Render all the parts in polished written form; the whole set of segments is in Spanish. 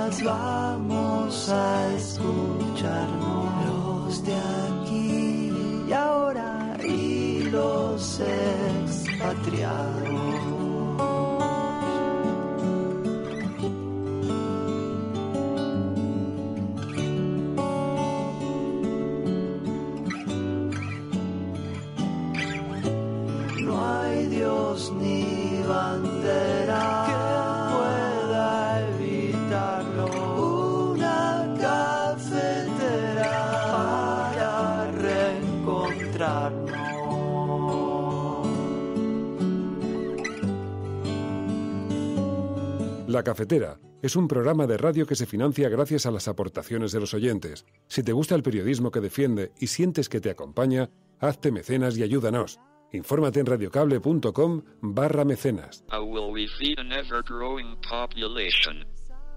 más vamos a escucharnos los de aquí y ahora y los expatriados. No hay Dios ni bandera que pueda evitarlo. Una cafetera para reencontrarnos. La Cafetera es un programa de radio que se financia gracias a las aportaciones de los oyentes. Si te gusta el periodismo que defiende y sientes que te acompaña, hazte mecenas y ayúdanos. Infórmate en radiocable.com/mecenas. How will we feed an ever-growing population?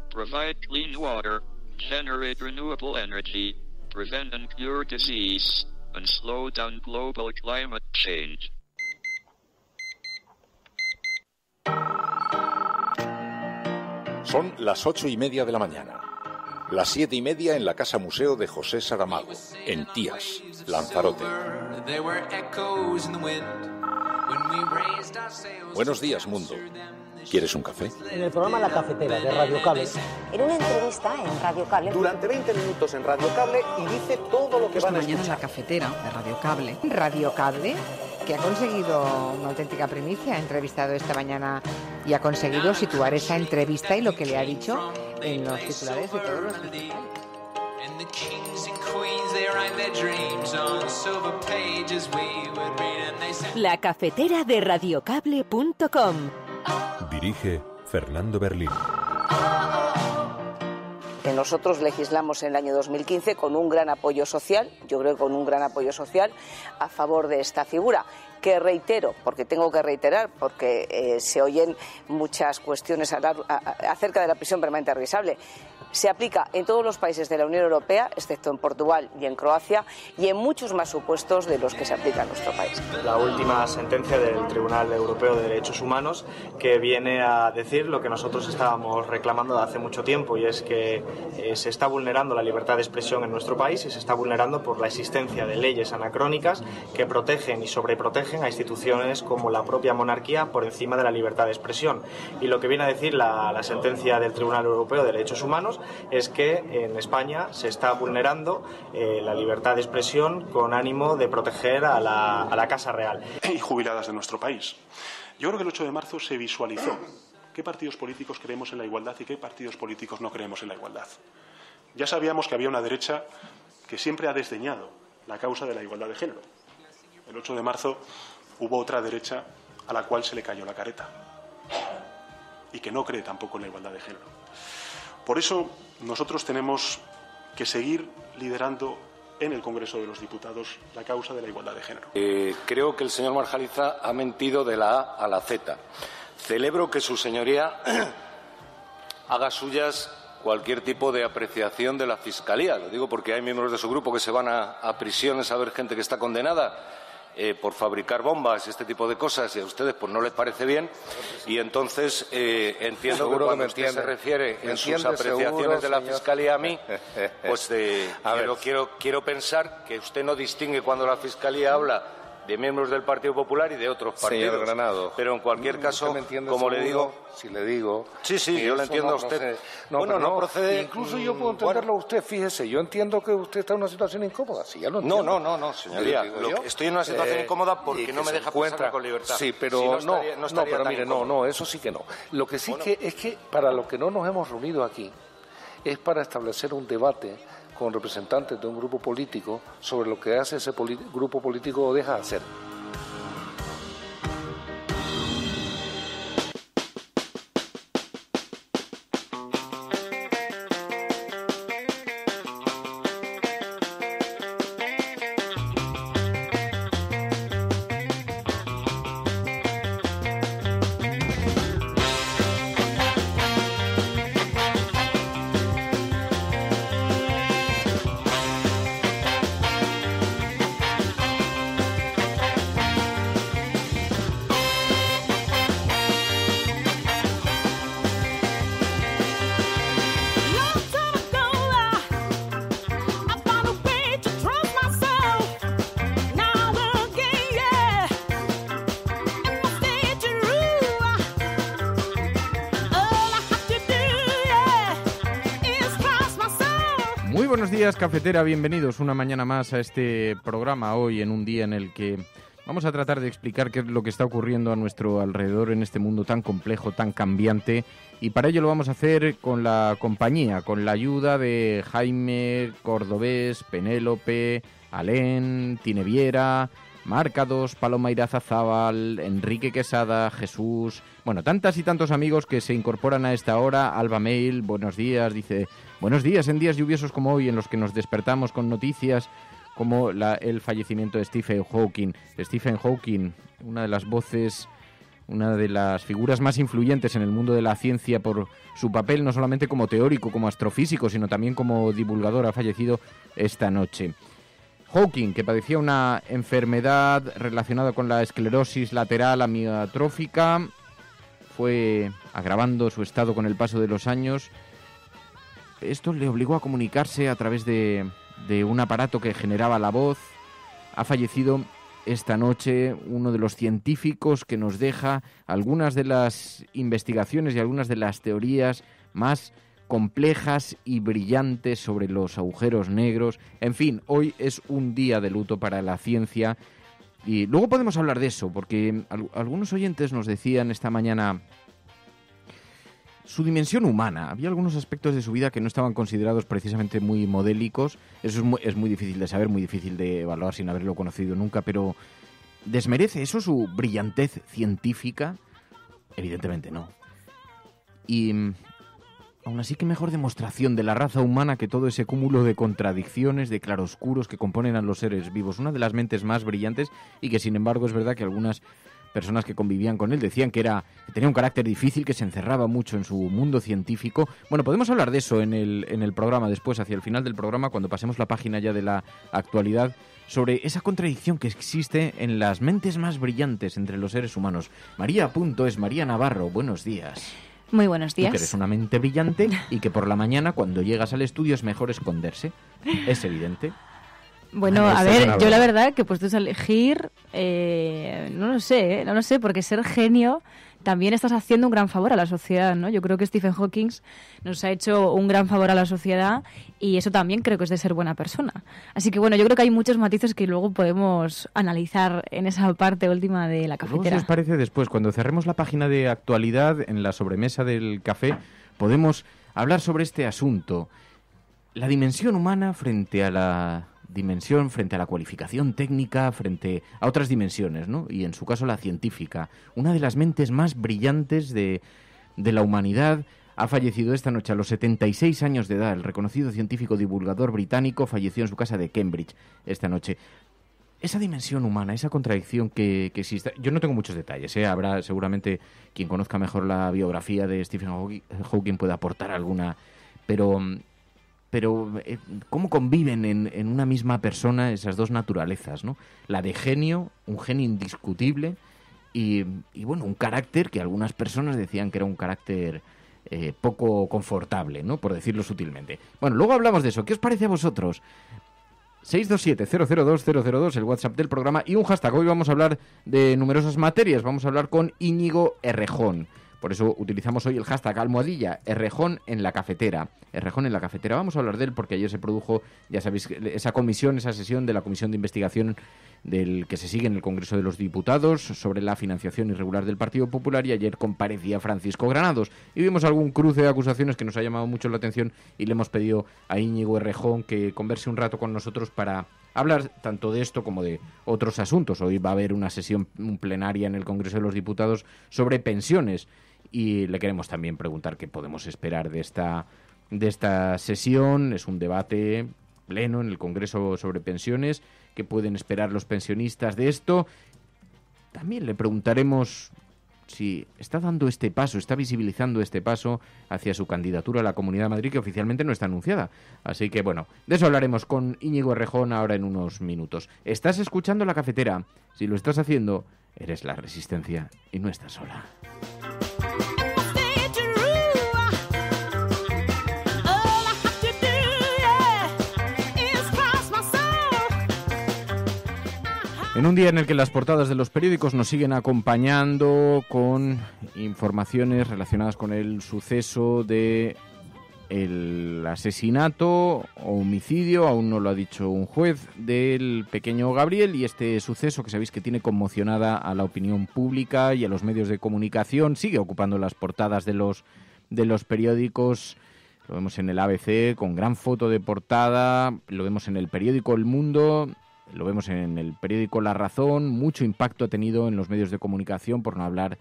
Provide clean water, generate renewable energy, prevent and cure disease, and slow down global climate change. Son las 8:30 de la mañana. Las 7:30 en la Casa Museo de José Saramago, en Tías, Lanzarote. Buenos días, mundo. ¿Quieres un café? En el programa La Cafetera de Radio Cable. En una entrevista en Radio Cable. Durante 20 minutos en Radio Cable y dice todo lo que van a mañana escuchar. en La Cafetera de Radio Cable. Radio Cable, que ha conseguido una auténtica primicia, ha entrevistado esta mañana y ha conseguido situar esa entrevista y lo que le ha dicho en los titulares de todos los principales. La Cafetera de radiocable.com. Dirige Fernando Berlín. Que nosotros legislamos en el año 2015 con un gran apoyo social, yo creo que con un gran apoyo social a favor de esta figura, que reitero, porque tengo que reiterar, porque se oyen muchas cuestiones acerca de la prisión permanente revisable. Se aplica en todos los países de la Unión Europea, excepto en Portugal y en Croacia, y en muchos más supuestos de los que se aplica en nuestro país. La última sentencia del Tribunal Europeo de Derechos Humanos, que viene a decir lo que nosotros estábamos reclamando de hace mucho tiempo, y es que se está vulnerando la libertad de expresión en nuestro país y se está vulnerando por la existencia de leyes anacrónicas que protegen y sobreprotegen a instituciones como la propia monarquía por encima de la libertad de expresión. Y lo que viene a decir la sentencia del Tribunal Europeo de Derechos Humanos es que en España se está vulnerando la libertad de expresión con ánimo de proteger a la Casa Real. Y jubiladas de nuestro país. Yo creo que el 8 de marzo se visualizó qué partidos políticos creemos en la igualdad y qué partidos políticos no creemos en la igualdad. Ya sabíamos que había una derecha que siempre ha desdeñado la causa de la igualdad de género. El 8 de marzo hubo otra derecha a la cual se le cayó la careta y que no cree tampoco en la igualdad de género. Por eso nosotros tenemos que seguir liderando en el Congreso de los Diputados la causa de la igualdad de género. Creo que el señor Marjaliza ha mentido de la A a la Z. Celebro que su señoría haga suyas cualquier tipo de apreciación de la Fiscalía. Lo digo porque hay miembros de su grupo que se van a prisiones a ver gente que está condenada por fabricar bombas y este tipo de cosas, y a ustedes pues no les parece bien, y entonces entiendo que cuando usted se refiere en sus apreciaciones de la Fiscalía a mí, pues pero quiero pensar que usted no distingue cuando la Fiscalía habla de miembros del Partido Popular y de otros partidos. Señor Granado, pero en cualquier caso, como le digo... Si le digo... Sí, yo le entiendo a usted. No procede... Incluso yo puedo entenderlo a usted, fíjese, yo entiendo que usted está en una situación incómoda. Sí, ya lo entiendo. No, señoría. Estoy en una situación incómoda porque no me deja pensar con libertad. Sí, pero eso sí que no. Lo que sí es que para lo que no nos hemos reunido aquí es para establecer un debate con representantes de un grupo político sobre lo que hace ese grupo político o deja de hacer. buenos días, cafetera, bienvenidos una mañana más a este programa, hoy en un día en el que vamos a tratar de explicar qué es lo que está ocurriendo a nuestro alrededor en este mundo tan complejo, tan cambiante, y para ello lo vamos a hacer con la compañía, con la ayuda de Jaime Cordobés, Penélope, Alén, Tineviera, Marca 2, Paloma Irazazábal, Enrique Quesada, Jesús... Bueno, tantas y tantos amigos que se incorporan a esta hora. Alba Mail, buenos días, dice... Buenos días en días lluviosos como hoy, en los que nos despertamos con noticias como el fallecimiento de Stephen Hawking. Stephen Hawking, una de las voces, una de las figuras más influyentes en el mundo de la ciencia por su papel no solamente como teórico, como astrofísico, sino también como divulgador, ha fallecido esta noche. Hawking, que padecía una enfermedad relacionada con la esclerosis lateral amiotrófica, fue agravando su estado con el paso de los años. Esto le obligó a comunicarse a través de un aparato que generaba la voz. Ha fallecido esta noche uno de los científicos que nos deja algunas de las investigaciones y algunas de las teorías más complejas y brillantes sobre los agujeros negros. En fin, hoy es un día de luto para la ciencia y luego podemos hablar de eso, porque algunos oyentes nos decían esta mañana su dimensión humana. Había algunos aspectos de su vida que no estaban considerados precisamente muy modélicos. Eso es muy difícil de saber, muy difícil de evaluar sin haberlo conocido nunca, pero ¿desmerece eso su brillantez científica? Evidentemente no. Y aún así, qué mejor demostración de la raza humana que todo ese cúmulo de contradicciones, de claroscuros que componen a los seres vivos. Una de las mentes más brillantes y que, sin embargo, es verdad que algunas personas que convivían con él decían que tenía un carácter difícil, que se encerraba mucho en su mundo científico. Bueno, podemos hablar de eso en el programa después, hacia el final del programa, cuando pasemos la página ya de la actualidad, sobre esa contradicción que existe en las mentes más brillantes entre los seres humanos. María.es, María Navarro, buenos días. Muy buenos días. Tú que eres una mente brillante y que por la mañana, cuando llegas al estudio, es mejor esconderse. Es evidente. Bueno, a ver, yo la verdad que puestos a elegir, no lo sé, porque ser genio también estás haciendo un gran favor a la sociedad, ¿no? Yo creo que Stephen Hawking nos ha hecho un gran favor a la sociedad y eso también creo que es de ser buena persona. Así que bueno, yo creo que hay muchos matices que luego podemos analizar en esa parte última de la cafetera. ¿Qué os parece después? Cuando cerremos la página de actualidad, en la sobremesa del café, podemos hablar sobre este asunto. La dimensión humana frente a la cualificación técnica, frente a otras dimensiones, ¿no? Y en su caso la científica. Una de las mentes más brillantes de la humanidad ha fallecido esta noche a los 76 años de edad. El reconocido científico divulgador británico falleció en su casa de Cambridge esta noche. Esa dimensión humana, esa contradicción que existe. Yo no tengo muchos detalles, ¿eh? Habrá seguramente quien conozca mejor la biografía de Stephen Hawking pueda aportar alguna, pero cómo conviven en una misma persona esas dos naturalezas, ¿no? La de genio, un genio indiscutible, y bueno, un carácter que algunas personas decían que era un carácter poco confortable, ¿no? Por decirlo sutilmente. Bueno, luego hablamos de eso. ¿Qué os parece a vosotros? 627-002-002, el WhatsApp del programa, y un hashtag. Hoy vamos a hablar de numerosas materias. Vamos a hablar con Íñigo Errejón. Por eso utilizamos hoy el hashtag almohadilla Errejón en la cafetera. Errejón en la cafetera. Vamos a hablar de él porque ayer se produjo, ya sabéis, esa sesión de la Comisión de Investigación del que se sigue en el Congreso de los Diputados sobre la financiación irregular del Partido Popular, y ayer comparecía Francisco Granados. Y vimos algún cruce de acusaciones que nos ha llamado mucho la atención y le hemos pedido a Íñigo Errejón que converse un rato con nosotros para hablar tanto de esto como de otros asuntos. Hoy va a haber una sesión plenaria en el Congreso de los Diputados sobre pensiones. Y le queremos también preguntar qué podemos esperar de esta sesión. Es un debate pleno en el Congreso sobre pensiones. ¿Qué pueden esperar los pensionistas de esto? También le preguntaremos si está dando este paso, está visibilizando este paso hacia su candidatura a la Comunidad de Madrid, que oficialmente no está anunciada. Así que, bueno, de eso hablaremos con Íñigo Errejón ahora en unos minutos. ¿Estás escuchando La Cafetera? Si lo estás haciendo, eres la Resistencia y no estás sola. En un día en el que las portadas de los periódicos nos siguen acompañando con informaciones relacionadas con el suceso de el asesinato o homicidio, aún no lo ha dicho un juez, del pequeño Gabriel, y este suceso que sabéis que tiene conmocionada a la opinión pública y a los medios de comunicación, sigue ocupando las portadas de los periódicos. Lo vemos en el ABC con gran foto de portada, lo vemos en el periódico El Mundo, lo vemos en el periódico La Razón. Mucho impacto ha tenido en los medios de comunicación, por no hablar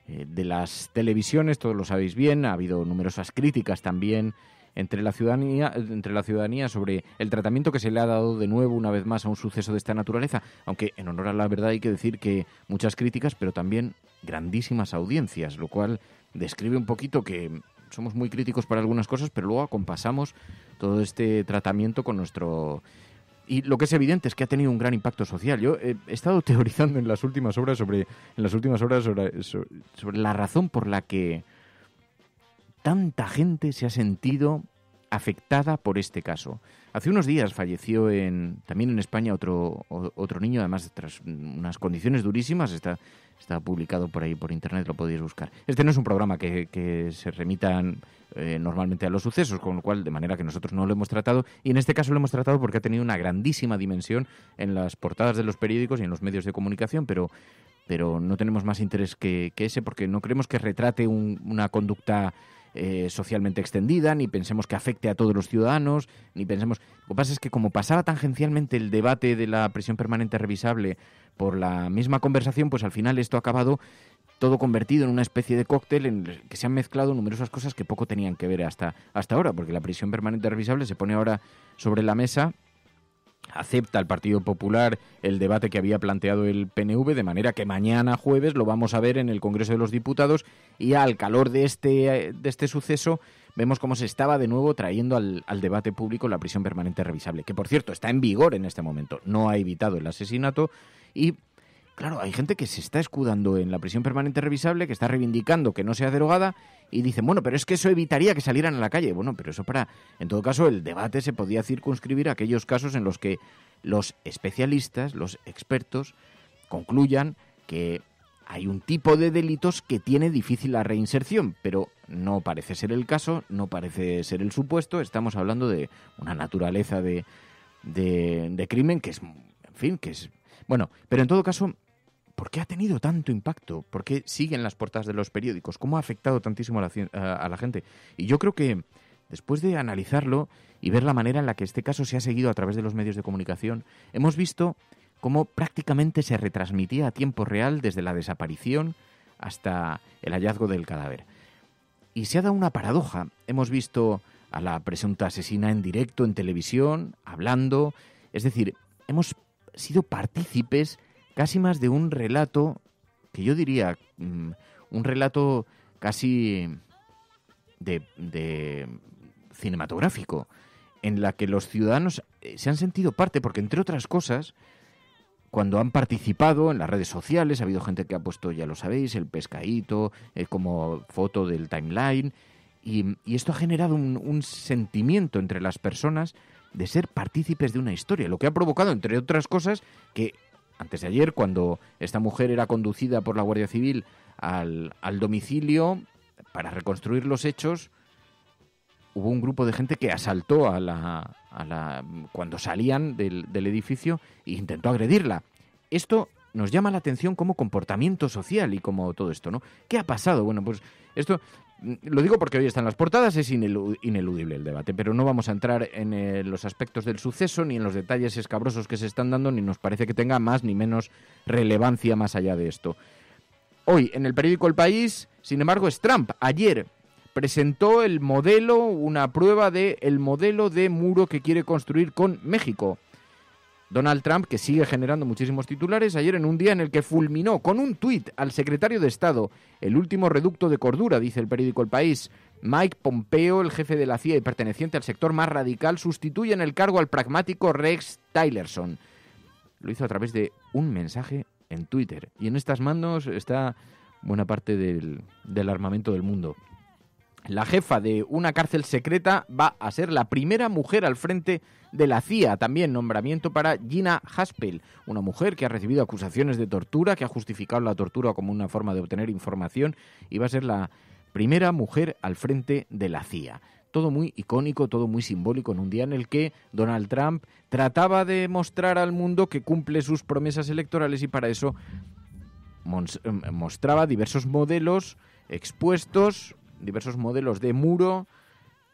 de las televisiones, todos lo sabéis bien. Ha habido numerosas críticas también entre la ciudadanía sobre el tratamiento que se le ha dado de nuevo, una vez más, a un suceso de esta naturaleza, aunque en honor a la verdad hay que decir que muchas críticas, pero también grandísimas audiencias, lo cual describe un poquito que somos muy críticos para algunas cosas, pero luego acompasamos todo este tratamiento con nuestro... Y lo que es evidente es que ha tenido un gran impacto social. Yo he estado teorizando en las últimas horas sobre la razón por la que tanta gente se ha sentido afectada por este caso. Hace unos días falleció también en España otro niño, además tras unas condiciones durísimas. Está publicado por ahí por internet, lo podéis buscar. Este no es un programa que se remitan normalmente a los sucesos, con lo cual, de manera que nosotros no lo hemos tratado, y en este caso lo hemos tratado porque ha tenido una grandísima dimensión en las portadas de los periódicos y en los medios de comunicación, pero no tenemos más interés que ese, porque no creemos que retrate una conducta socialmente extendida, ni pensemos que afecte a todos los ciudadanos, ni pensemos... Lo que pasa es que como pasaba tangencialmente el debate de la prisión permanente revisable por la misma conversación, pues al final esto ha acabado todo convertido en una especie de cóctel en el que se han mezclado numerosas cosas que poco tenían que ver hasta ahora, porque la prisión permanente revisable se pone ahora sobre la mesa. Acepta el Partido Popular el debate que había planteado el PNV, de manera que mañana jueves lo vamos a ver en el Congreso de los Diputados, y al calor de este suceso vemos cómo se estaba de nuevo trayendo al debate público la prisión permanente revisable, que por cierto está en vigor en este momento, no ha evitado el asesinato. Y claro, hay gente que se está escudando en la prisión permanente revisable, que está reivindicando que no sea derogada, y dicen, bueno, pero es que eso evitaría que salieran a la calle. Bueno, pero eso en todo caso, el debate se podía circunscribir a aquellos casos en los que los especialistas, los expertos, concluyan que hay un tipo de delitos que tiene difícil la reinserción, pero no parece ser el caso, no parece ser el supuesto. Estamos hablando de una naturaleza de crimen que es, en fin, que es... Bueno, pero en todo caso, ¿por qué ha tenido tanto impacto? ¿Por qué siguen las portadas de los periódicos? ¿Cómo ha afectado tantísimo a la gente? Y yo creo que después de analizarlo y ver la manera en la que este caso se ha seguido a través de los medios de comunicación, hemos visto cómo prácticamente se retransmitía a tiempo real desde la desaparición hasta el hallazgo del cadáver. Y se ha dado una paradoja. Hemos visto a la presunta asesina en directo en televisión, hablando. Es decir, hemos sido partícipes casi más de un relato, que yo diría un relato casi de cinematográfico, en la que los ciudadanos se han sentido parte, porque entre otras cosas, cuando han participado en las redes sociales, ha habido gente que ha puesto, ya lo sabéis, el pescadito como foto del timeline, y esto ha generado un sentimiento entre las personas de ser partícipes de una historia, lo que ha provocado, entre otras cosas, que antes de ayer, cuando esta mujer era conducida por la Guardia Civil al domicilio para reconstruir los hechos, hubo un grupo de gente que asaltó cuando salían del edificio e intentó agredirla. Esto nos llama la atención como comportamiento social y como todo esto, ¿no? ¿Qué ha pasado? Bueno, pues esto lo digo porque hoy están las portadas, es ineludible el debate, pero no vamos a entrar en los aspectos del suceso ni en los detalles escabrosos que se están dando, ni nos parece que tenga más ni menos relevancia más allá de esto. Hoy, en el periódico El País, sin embargo, es Trump. Ayer presentó una prueba del modelo de muro que quiere construir con México. Donald Trump, que sigue generando muchísimos titulares, ayer en un día en el que fulminó con un tuit al secretario de Estado, el último reducto de cordura, dice el periódico El País. Mike Pompeo, el jefe de la CIA y perteneciente al sector más radical, sustituye en el cargo al pragmático Rex Tillerson. Lo hizo a través de un mensaje en Twitter. Y en estas manos está buena parte del armamento del mundo. La jefa de una cárcel secreta va a ser la primera mujer al frente de la CIA. También nombramiento para Gina Haspel, una mujer que ha recibido acusaciones de tortura, que ha justificado la tortura como una forma de obtener información, y va a ser la primera mujer al frente de la CIA. todo muy icónico, todo muy simbólico, en un día en el que Donald Trump trataba de mostrar al mundo que cumple sus promesas electorales y para eso mostraba diversos modelos expuestos, diversos modelos de muro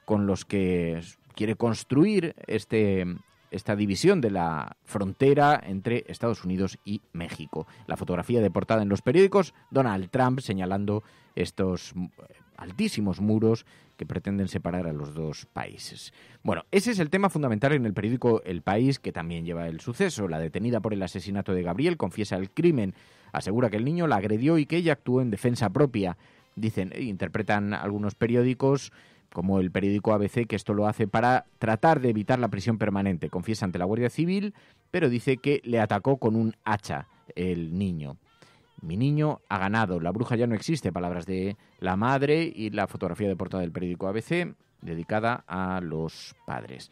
con los que quiere construir esta división de la frontera entre Estados Unidos y México. La fotografía de portada en los periódicos, Donald Trump señalando estos altísimos muros que pretenden separar a los dos países. Bueno, ese es el tema fundamental en el periódico El País, que también lleva el suceso. La detenida por el asesinato de Gabriel confiesa el crimen, asegura que el niño la agredió y que ella actuó en defensa propia. Dicen, interpretan algunos periódicos, como el periódico ABC, que esto lo hace para tratar de evitar la prisión permanente. Confiesa ante la Guardia Civil, pero dice que le atacó con un hacha el niño. Mi niño ha ganado, la bruja ya no existe, palabras de la madre, y la fotografía de portada del periódico ABC, dedicada a los padres.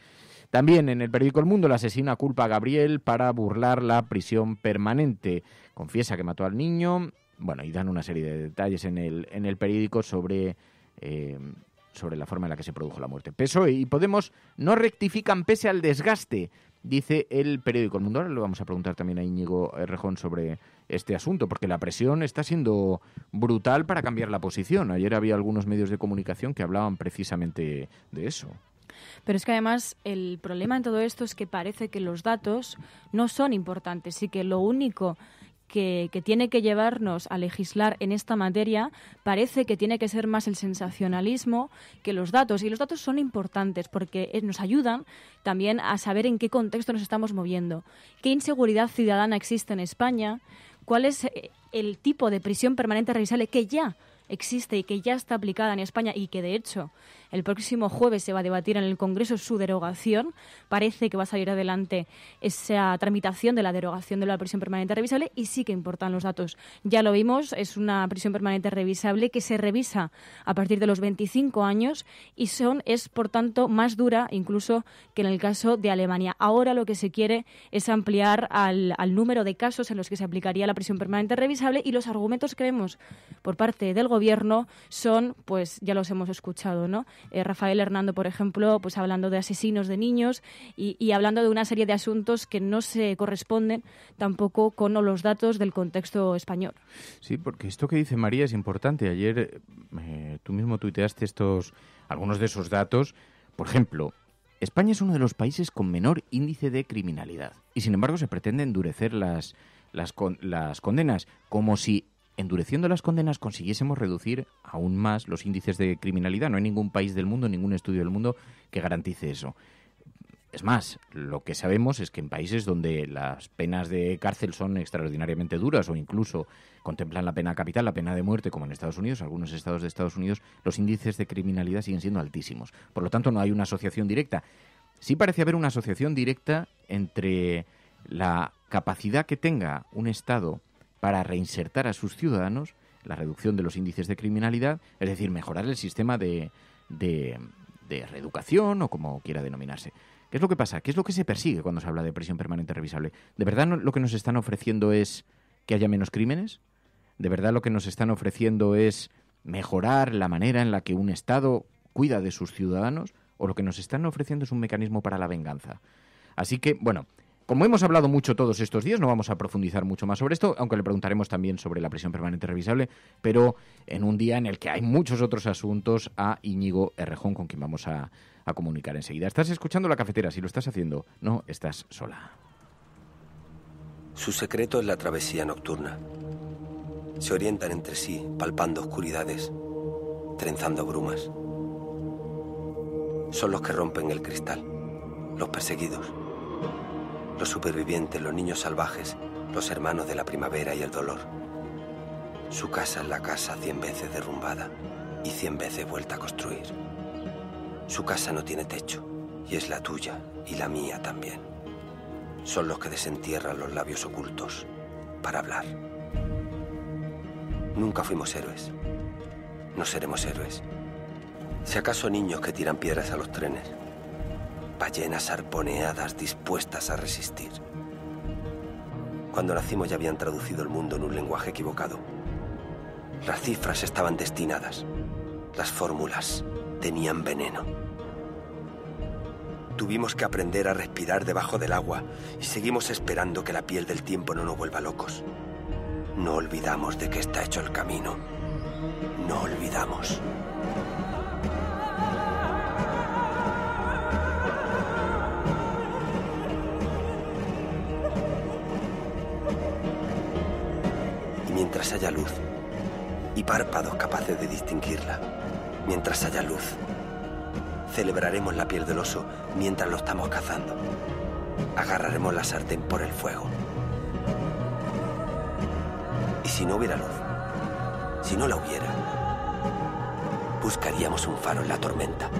También en el periódico El Mundo, la asesina culpa a Gabriel para burlar la prisión permanente. Confiesa que mató al niño, bueno, y dan una serie de detalles en el periódico sobre la forma en la que se produjo la muerte. PSOE y Podemos no rectifican pese al desgaste, dice el periódico El Mundo. Ahora le vamos a preguntar también a Íñigo Errejón sobre este asunto, porque la presión está siendo brutal para cambiar la posición. Ayer había algunos medios de comunicación que hablaban precisamente de eso. Pero es que además el problema en todo esto es que parece que los datos no son importantes y que lo único que tiene que llevarnos a legislar en esta materia parece que tiene que ser más el sensacionalismo que los datos. Y los datos son importantes porque nos ayudan también a saber en qué contexto nos estamos moviendo, qué inseguridad ciudadana existe en España, cuál es el tipo de prisión permanente revisable que ya existe y que ya está aplicada en España y que, de hecho, el próximo jueves se va a debatir en el Congreso su derogación. Parece que va a salir adelante esa tramitación de la derogación de la prisión permanente revisable y sí que importan los datos. Ya lo vimos, es una prisión permanente revisable que se revisa a partir de los 25 años y es, por tanto, más dura incluso que en el caso de Alemania. Ahora lo que se quiere es ampliar al número de casos en los que se aplicaría la prisión permanente revisable y los argumentos que vemos por parte del Gobierno son, pues ya los hemos escuchado, ¿no? Rafael Hernando, por ejemplo, pues hablando de asesinos de niños y hablando de una serie de asuntos que no se corresponden tampoco con los datos del contexto español. Sí, porque esto que dice María es importante. Ayer tú mismo tuiteaste algunos de esos datos. Por ejemplo, España es uno de los países con menor índice de criminalidad y, sin embargo, se pretende endurecer las condenas, como si endureciendo las condenas consiguiésemos reducir aún más los índices de criminalidad. No hay ningún país del mundo, ningún estudio del mundo que garantice eso. Es más, lo que sabemos es que en países donde las penas de cárcel son extraordinariamente duras o incluso contemplan la pena capital, la pena de muerte, como en Estados Unidos, algunos estados de Estados Unidos, los índices de criminalidad siguen siendo altísimos. Por lo tanto, no hay una asociación directa. Sí parece haber una asociación directa entre la capacidad que tenga un Estado para reinsertar a sus ciudadanos, la reducción de los índices de criminalidad, es decir, mejorar el sistema de reeducación o como quiera denominarse. ¿Qué es lo que pasa? ¿Qué es lo que se persigue cuando se habla de prisión permanente revisable? ¿De verdad lo que nos están ofreciendo es que haya menos crímenes? ¿De verdad lo que nos están ofreciendo es mejorar la manera en la que un Estado cuida de sus ciudadanos? ¿O lo que nos están ofreciendo es un mecanismo para la venganza? Así que, bueno, como hemos hablado mucho todos estos días, no vamos a profundizar mucho más sobre esto, aunque le preguntaremos también sobre la prisión permanente revisable, pero en un día en el que hay muchos otros asuntos, a Íñigo Errejón, con quien vamos a comunicar enseguida. Estás escuchando La Cafetera, si lo estás haciendo, no estás sola. Su secreto es la travesía nocturna. Se orientan entre sí, palpando oscuridades, trenzando brumas. Son los que rompen el cristal, los perseguidos. Los supervivientes, los niños salvajes, los hermanos de la primavera y el dolor. Su casa es la casa 100 veces derrumbada y 100 veces vuelta a construir. Su casa no tiene techo y es la tuya y la mía también. Son los que desentierran los labios ocultos para hablar. Nunca fuimos héroes. No seremos héroes. Si acaso niños que tiran piedras a los trenes. Ballenas arponeadas dispuestas a resistir. Cuando nacimos ya habían traducido el mundo en un lenguaje equivocado. Las cifras estaban destinadas. Las fórmulas tenían veneno. Tuvimos que aprender a respirar debajo del agua y seguimos esperando que la piel del tiempo no nos vuelva locos. No olvidamos de qué está hecho el camino. No olvidamos. Y mientras haya luz y párpados capaces de distinguirla, mientras haya luz, celebraremos la piel del oso mientras lo estamos cazando. Agarraremos la sartén por el fuego. Y si no hubiera luz, si no la hubiera, buscaríamos un faro en la tormenta.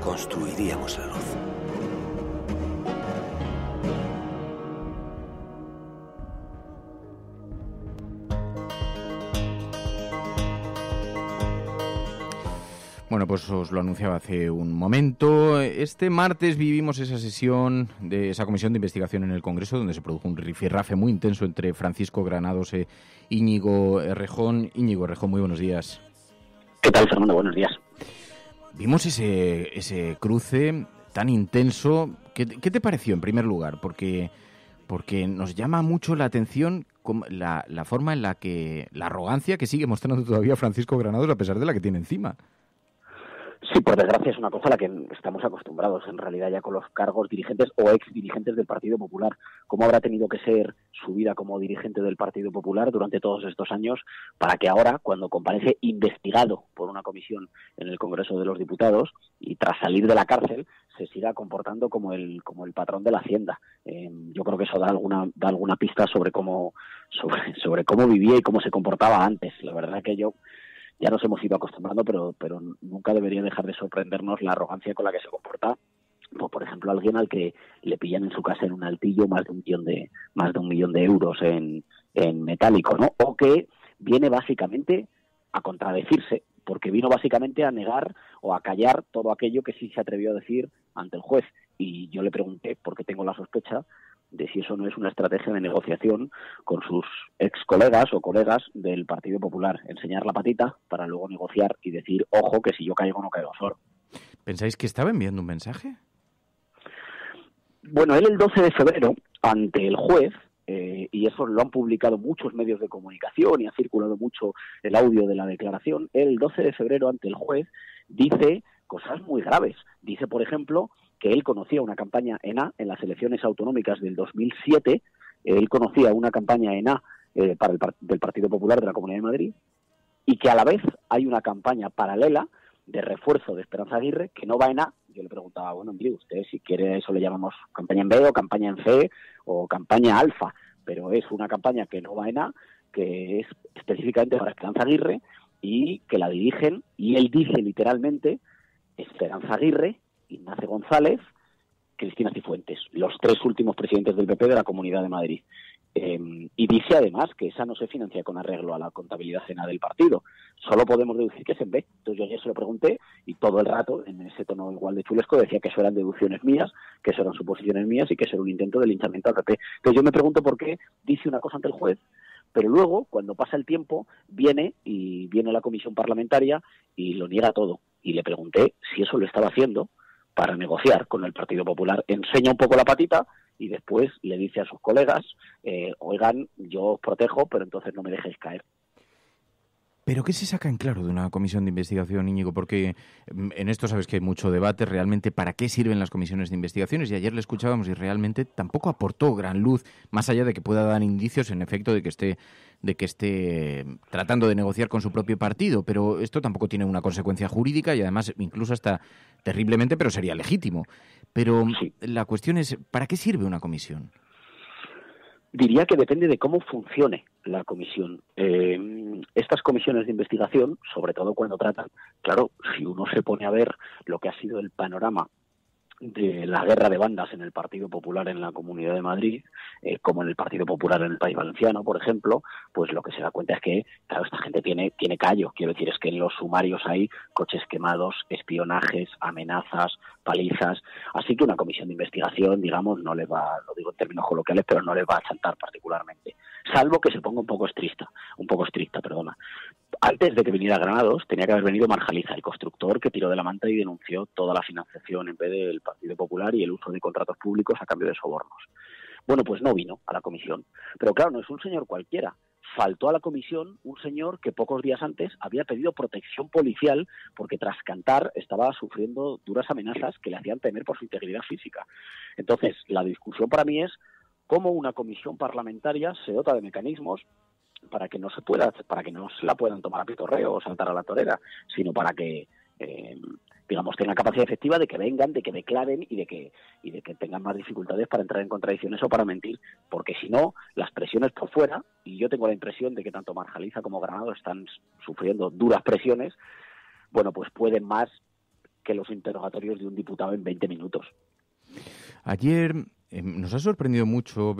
Construiríamos la luz. Bueno, pues os lo anunciaba hace un momento. Este martes vivimos esa sesión de esa comisión de investigación en el Congreso, donde se produjo un rifirrafe muy intenso entre Francisco Granados e Íñigo Errejón. Íñigo Errejón, muy buenos días. ¿Qué tal, Fernando? Buenos días. Vimos ese cruce tan intenso. ¿Qué te pareció, en primer lugar? Porque nos llama mucho la atención la forma en la que... la arrogancia que sigue mostrando todavía Francisco Granados, a pesar de la que tiene encima. Sí, por desgracia es una cosa a la que estamos acostumbrados en realidad ya con los cargos dirigentes o ex dirigentes del Partido Popular. ¿Cómo habrá tenido que ser su vida como dirigente del Partido Popular durante todos estos años para que ahora, cuando comparece investigado por una comisión en el Congreso de los Diputados y tras salir de la cárcel, se siga comportando como el patrón de la Hacienda? Yo creo que eso da alguna pista sobre cómo vivía y cómo se comportaba antes. La verdad que ya nos hemos ido acostumbrando, pero nunca debería dejar de sorprendernos la arrogancia con la que se comporta. Pues, por ejemplo, alguien al que le pillan en su casa en un altillo más de un millón de euros en metálico, ¿no? O que viene básicamente a contradecirse, porque vino básicamente a negar o a callar todo aquello que sí se atrevió a decir ante el juez. Y yo le pregunté, porque tengo la sospecha de si eso no es una estrategia de negociación con sus ex colegas o colegas del Partido Popular, enseñar la patita para luego negociar y decir, ojo, que si yo caigo no caigo solo. ¿Pensáis que estaba enviando un mensaje? Bueno, él el 12 de febrero, ante el juez, y eso lo han publicado muchos medios de comunicación y ha circulado mucho el audio de la declaración, él el 12 de febrero ante el juez dice cosas muy graves. Dice, por ejemplo, que él conocía una campaña ENA en las elecciones autonómicas del 2007, él conocía una campaña ENA del Partido Popular de la Comunidad de Madrid, y que a la vez hay una campaña paralela de refuerzo de Esperanza Aguirre que no va en A. Yo le preguntaba, bueno, mire, usted si quiere eso le llamamos campaña en B o campaña en C o campaña alfa, pero es una campaña que no va en A, que es específicamente para Esperanza Aguirre y que la dirigen, y él dice literalmente, Esperanza Aguirre, Ignacio González, Cristina Cifuentes, los tres últimos presidentes del PP de la Comunidad de Madrid. Y dice además que esa no se financia con arreglo a la contabilidad ENA del partido. Solo podemos deducir que es en B. Entonces yo ayer se lo pregunté y todo el rato, en ese tono igual de chulesco, decía que eso eran deducciones mías, que eso eran suposiciones mías y que eso era un intento de linchamiento al PP. Entonces yo me pregunto por qué dice una cosa ante el juez, pero luego, cuando pasa el tiempo, viene la comisión parlamentaria y lo niega todo. Y le pregunté si eso lo estaba haciendo para negociar con el Partido Popular. Enseña un poco la patita y después le dice a sus colegas, oigan, yo os protejo, pero entonces no me dejéis caer. ¿Pero qué se saca en claro de una comisión de investigación, Íñigo? Porque en esto sabes que hay mucho debate realmente para qué sirven las comisiones de investigaciones, y ayer le escuchábamos y realmente tampoco aportó gran luz, más allá de que pueda dar indicios en efecto de que esté tratando de negociar con su propio partido, pero esto tampoco tiene una consecuencia jurídica y además incluso hasta terriblemente, pero sería legítimo. Pero sí. La cuestión es, ¿para qué sirve una comisión? Diría que depende de cómo funcione la comisión. Estas comisiones de investigación, sobre todo cuando tratan, claro, si uno se pone a ver lo que ha sido el panorama de la guerra de bandas en el Partido Popular en la Comunidad de Madrid, como en el Partido Popular en el País Valenciano, por ejemplo, pues lo que se da cuenta es que, claro, esta gente tiene callo. Quiero decir, es que en los sumarios hay coches quemados, espionajes, amenazas, palizas. Así que una comisión de investigación, digamos, no les va, lo digo en términos coloquiales, pero no les va a chantar particularmente. Salvo que se ponga un poco estricta. Antes de que viniera Granados, tenía que haber venido Marjaliza, el constructor que tiró de la manta y denunció toda la financiación en vez del Partido Popular y el uso de contratos públicos a cambio de sobornos. Bueno, pues no vino a la comisión. Pero claro, no es un señor cualquiera. Faltó a la comisión un señor que pocos días antes había pedido protección policial porque tras cantar estaba sufriendo duras amenazas que le hacían temer por su integridad física. Entonces, la discusión para mí es cómo una comisión parlamentaria se dota de mecanismos para que no se la puedan tomar a pitorreo o saltar a la torera, sino para que digamos tengan capacidad efectiva de que vengan, de que declaren y de que tengan más dificultades para entrar en contradicciones o para mentir, porque si no, las presiones por fuera, y yo tengo la impresión de que tanto Marjaliza como Granados están sufriendo duras presiones, bueno, pues pueden más que los interrogatorios de un diputado en 20 minutos. Ayer nos ha sorprendido mucho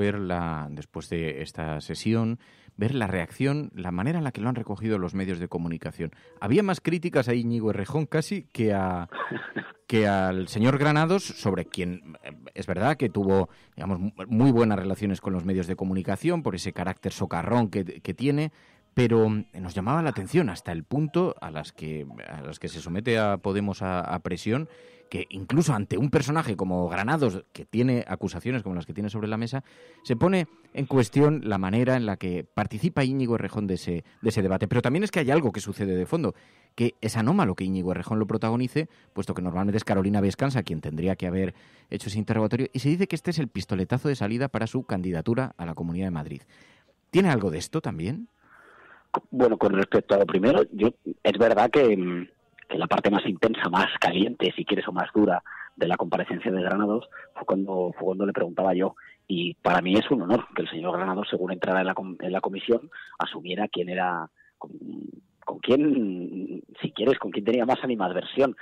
después de esta sesión, ver la reacción, la manera en la que lo han recogido los medios de comunicación. Había más críticas a Íñigo Errejón casi que al señor Granados, sobre quien es verdad que tuvo, digamos, muy buenas relaciones con los medios de comunicación por ese carácter socarrón que tiene, pero nos llamaba la atención hasta el punto a las que se somete a Podemos a presión, que incluso ante un personaje como Granados, que tiene acusaciones como las que tiene sobre la mesa, se pone en cuestión la manera en la que participa Íñigo Errejón de ese debate. Pero también es que hay algo que sucede de fondo, que es anómalo que Íñigo Errejón lo protagonice, puesto que normalmente es Carolina Vescanza quien tendría que haber hecho ese interrogatorio, y se dice que este es el pistoletazo de salida para su candidatura a la Comunidad de Madrid. ¿Tiene algo de esto también? Bueno, con respecto a lo primero, es verdad que la parte más intensa, más caliente, si quieres, o más dura de la comparecencia de Granados fue cuando le preguntaba yo. Y para mí es un honor que el señor Granados, según entrara en la comisión, asumiera quién era, con quién, si quieres, con quién tenía más animadversión.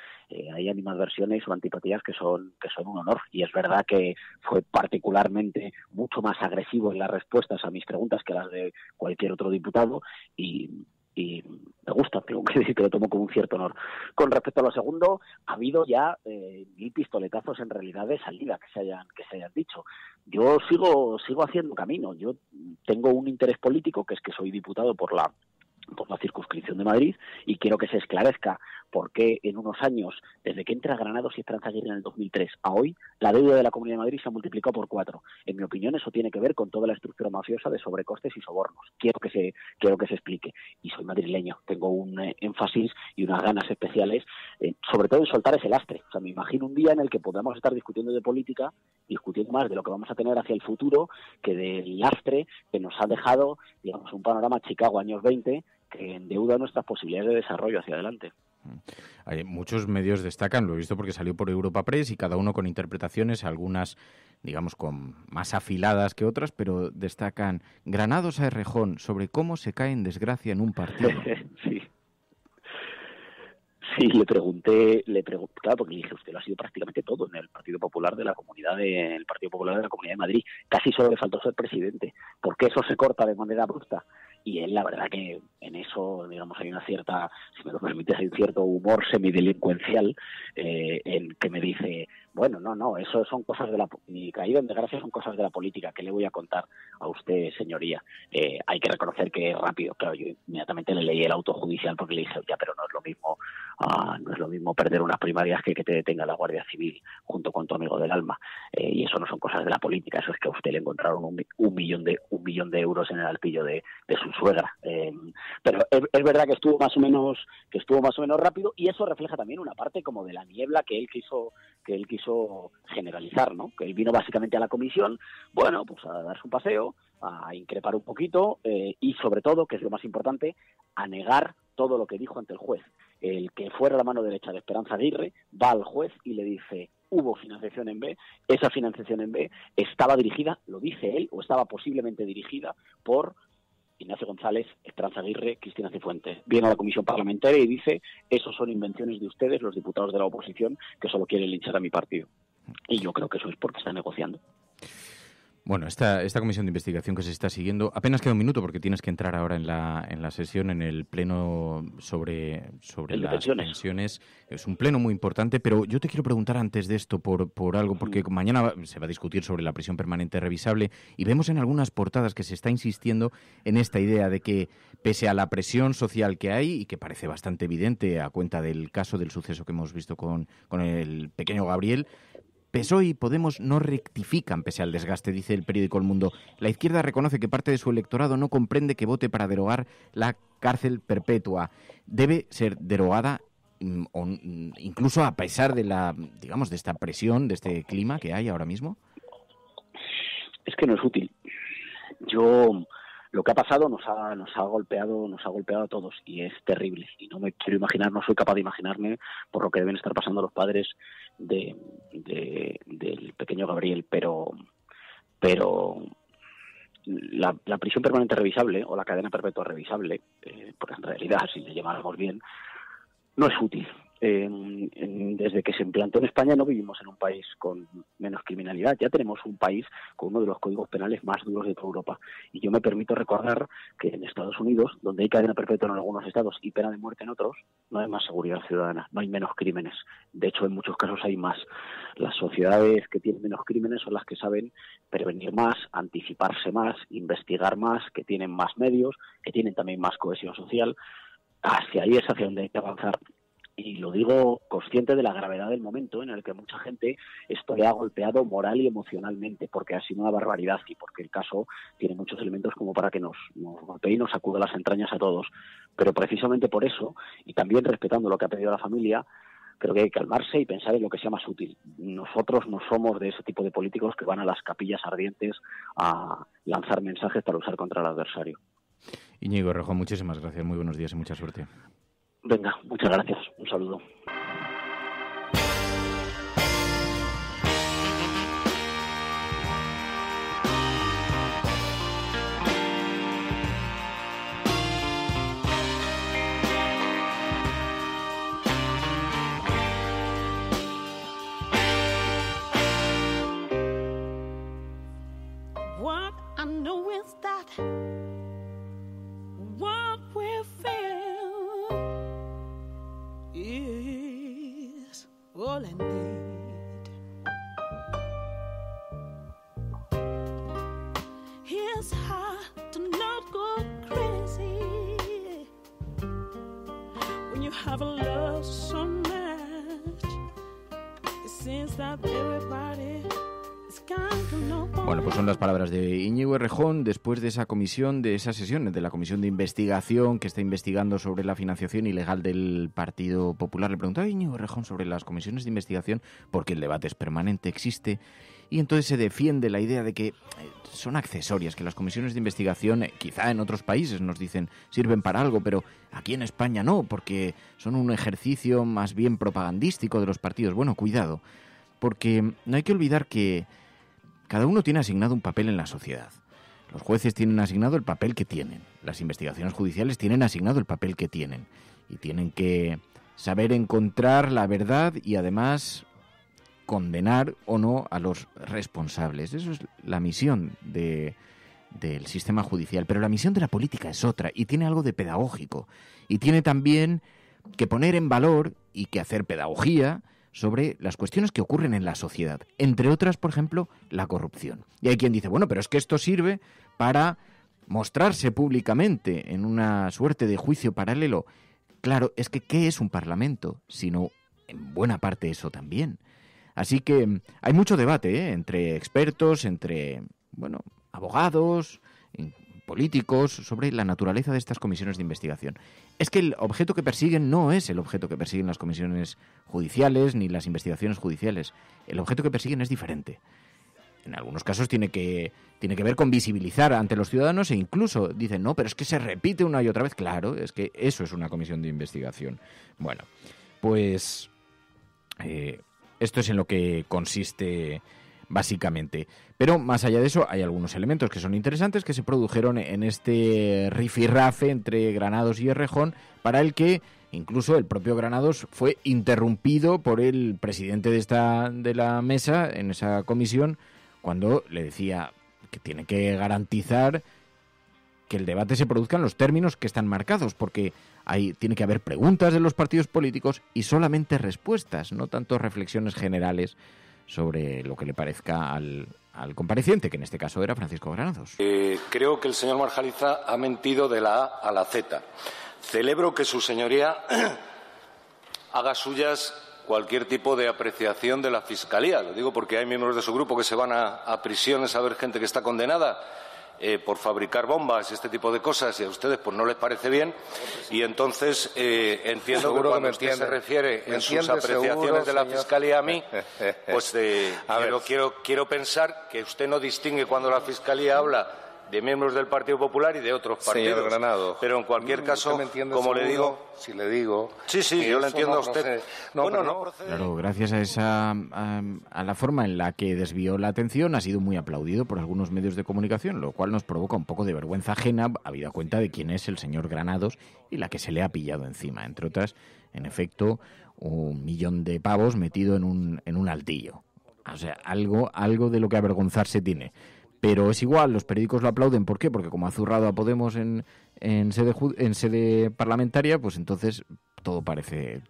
Hay animadversiones o antipatías que son un honor, y es verdad que fue particularmente mucho más agresivo en las respuestas a mis preguntas que las de cualquier otro diputado, y me gusta, tengo que decir que lo tomo como un cierto honor. Con respecto a lo segundo, ha habido ya 1000 pistoletazos en realidad de salida que se hayan dicho. Yo sigo haciendo camino. Yo tengo un interés político, que es que soy diputado por la circunscripción de Madrid, y quiero que se esclarezca por qué en unos años, desde que entra Granados y Esperanza Aguirre en el 2003 a hoy, la deuda de la Comunidad de Madrid se ha multiplicado por 4. En mi opinión, eso tiene que ver con toda la estructura mafiosa de sobrecostes y sobornos. Quiero que se explique. Y soy madrileño, tengo un énfasis y unas ganas especiales, sobre todo en soltar ese lastre. O sea, me imagino un día en el que podamos estar discutiendo de política, discutiendo más de lo que vamos a tener hacia el futuro que del lastre que nos ha dejado, digamos, un panorama Chicago años 20, que endeuda nuestras posibilidades de desarrollo hacia adelante. Muchos medios destacan, lo he visto porque salió por Europa Press, y cada uno con interpretaciones, algunas, digamos, con más afiladas que otras, pero destacan Granados a Errejón sobre cómo se cae en desgracia en un partido. Sí, le pregunté, claro, porque le dije, usted lo ha sido prácticamente todo en el Partido Popular de la Comunidad de Madrid. Casi solo le faltó ser presidente. ¿Por qué eso se corta de manera abrupta? Y él, la verdad que en eso, digamos, hay una cierta, si me lo permites, hay un cierto humor semidelincuencial en que me dice, bueno, no, eso son cosas de mi caída en desgracia son cosas de la política. ¿Qué le voy a contar a usted, señoría? Hay que reconocer que rápido, claro, yo inmediatamente le leí el auto judicial porque le dije, ya, pero no es lo mismo perder unas primarias que te detenga la Guardia Civil junto con tu amigo del alma. Y eso no son cosas de la política, eso es que a usted le encontraron un millón de euros en el altillo de su suegra. Pero es verdad que estuvo más o menos rápido, y eso refleja también una parte como de la niebla que él quiso generalizar, ¿no? Que él vino básicamente a la comisión, bueno, pues a darse un paseo, a increpar un poquito, y sobre todo, que es lo más importante, a negar todo lo que dijo ante el juez. El que fuera la mano derecha de Esperanza Aguirre va al juez y le dice, hubo financiación en B, esa financiación en B estaba dirigida, lo dice él, o estaba posiblemente dirigida por Ignacio González, Esperanza Aguirre, Cristina Cifuentes. Viene a la comisión parlamentaria y dice, esos son invenciones de ustedes, los diputados de la oposición, que solo quieren linchar a mi partido. Y yo creo que eso es porque está negociando. Bueno, esta comisión de investigación que se está siguiendo, apenas queda un minuto porque tienes que entrar ahora en la sesión, en el pleno sobre las pensiones. Es un pleno muy importante, pero yo te quiero preguntar antes de esto por algo, porque mañana se va a discutir sobre la prisión permanente revisable y vemos en algunas portadas que se está insistiendo en esta idea de que, pese a la presión social que hay, y que parece bastante evidente a cuenta del caso del suceso que hemos visto con el pequeño Gabriel, PSOE y Podemos no rectifican pese al desgaste, dice el periódico El Mundo. La izquierda reconoce que parte de su electorado no comprende que vote para derogar la cárcel perpetua. Debe ser derogada incluso a pesar de de esta presión, de este clima que hay ahora mismo. Es que no es útil. Lo que ha pasado nos ha golpeado a todos y es terrible. Y no me quiero imaginar, no soy capaz de imaginarme por lo que deben estar pasando los padres del pequeño Gabriel, pero la prisión permanente revisable o la cadena perpetua revisable, porque en realidad, si le llamáramos bien, no es útil. Desde que se implantó en España no vivimos en un país con menos criminalidad, ya tenemos un país con uno de los códigos penales más duros de toda Europa. Y yo me permito recordar que en Estados Unidos, donde hay cadena perpetua en algunos estados y pena de muerte en otros, no hay más seguridad ciudadana, no hay menos crímenes. De hecho, en muchos casos hay más. Las sociedades que tienen menos crímenes son las que saben prevenir más, anticiparse más, investigar más, que tienen más medios, que tienen también más cohesión social. Hacia ahí es hacia donde hay que avanzar. Y lo digo consciente de la gravedad del momento en el que mucha gente esto le ha golpeado moral y emocionalmente, porque ha sido una barbaridad y porque el caso tiene muchos elementos como para que nos golpee y nos sacude las entrañas a todos. Pero precisamente por eso, y también respetando lo que ha pedido la familia, creo que hay que calmarse y pensar en lo que sea más útil. Nosotros no somos de ese tipo de políticos que van a las capillas ardientes a lanzar mensajes para usar contra el adversario. Íñigo Errejón, muchísimas gracias, muy buenos días y mucha suerte. Venga, muchas gracias. Un saludo. What I know is that what we feel is all I need. It's hard to not go crazy when you have a love so much. It seems that everybody is kind of no. Bueno, pues son las palabras de Íñigo Errejón después de esa comisión, de esa sesión de la comisión de investigación que está investigando sobre la financiación ilegal del Partido Popular. Le preguntaba a Íñigo Errejón sobre las comisiones de investigación porque el debate es permanente, existe, y entonces se defiende la idea de que son accesorias, que las comisiones de investigación, quizá en otros países nos dicen sirven para algo, pero aquí en España no, porque son un ejercicio más bien propagandístico de los partidos. Bueno, cuidado, porque no hay que olvidar que cada uno tiene asignado un papel en la sociedad. Los jueces tienen asignado el papel que tienen. Las investigaciones judiciales tienen asignado el papel que tienen. Y tienen que saber encontrar la verdad y además condenar o no a los responsables. Eso es la misión del sistema judicial. Pero la misión de la política es otra y tiene algo de pedagógico. Y tiene también que poner en valor y que hacer pedagogía sobre las cuestiones que ocurren en la sociedad, entre otras, por ejemplo, la corrupción. Y hay quien dice, bueno, pero es que esto sirve para mostrarse públicamente en una suerte de juicio paralelo. Claro, es que ¿qué es un parlamento? Sino, en buena parte, eso también. Así que hay mucho debate, entre expertos, entre, abogados, políticos, sobre la naturaleza de estas comisiones de investigación. Es que el objeto que persiguen no es el objeto que persiguen las comisiones judiciales ni las investigaciones judiciales. El objeto que persiguen es diferente. En algunos casos tiene que ver con visibilizar ante los ciudadanos e incluso dicen, no, pero es que se repite una y otra vez. Claro, es que eso es una comisión de investigación. Bueno, pues esto es en lo que consiste básicamente. Pero más allá de eso, hay algunos elementos que son interesantes que se produjeron en este rifirrafe entre Granados y Errejón, para el que incluso el propio Granados fue interrumpido por el presidente de la mesa en esa comisión, cuando le decía que tiene que garantizar que el debate se produzca en los términos que están marcados, porque tiene que haber preguntas de los partidos políticos y solamente respuestas, no tanto reflexiones generales sobre lo que le parezca al compareciente, que en este caso era Francisco Granados. Creo que el señor Marjaliza ha mentido de la A a la Z. Celebro que su señoría haga suyas cualquier tipo de apreciación de la Fiscalía. Lo digo porque hay miembros de su grupo que se van a prisiones a ver gente que está condenada por fabricar bombas y este tipo de cosas, y a ustedes pues no les parece bien, y entonces entiendo seguro que cuando usted se refiere en sus apreciaciones seguro, de la Fiscalía a mí, pues quiero pensar que usted no distingue cuando la Fiscalía habla de miembros del Partido Popular y de otros partidos. Señor Granados, pero en cualquier caso, como le digo, si le digo, sí, yo le entiendo a usted. Claro, gracias a la forma en la que desvió la atención, ha sido muy aplaudido por algunos medios de comunicación, lo cual nos provoca un poco de vergüenza ajena, habida cuenta de quién es el señor Granados y la que se le ha pillado encima, entre otras, en efecto, 1 millón de pavos metido en un altillo. O sea, algo de lo que avergonzarse tiene. Pero es igual, los periódicos lo aplauden. ¿Por qué? Porque como ha zurrado a Podemos en sede parlamentaria, pues entonces todo parece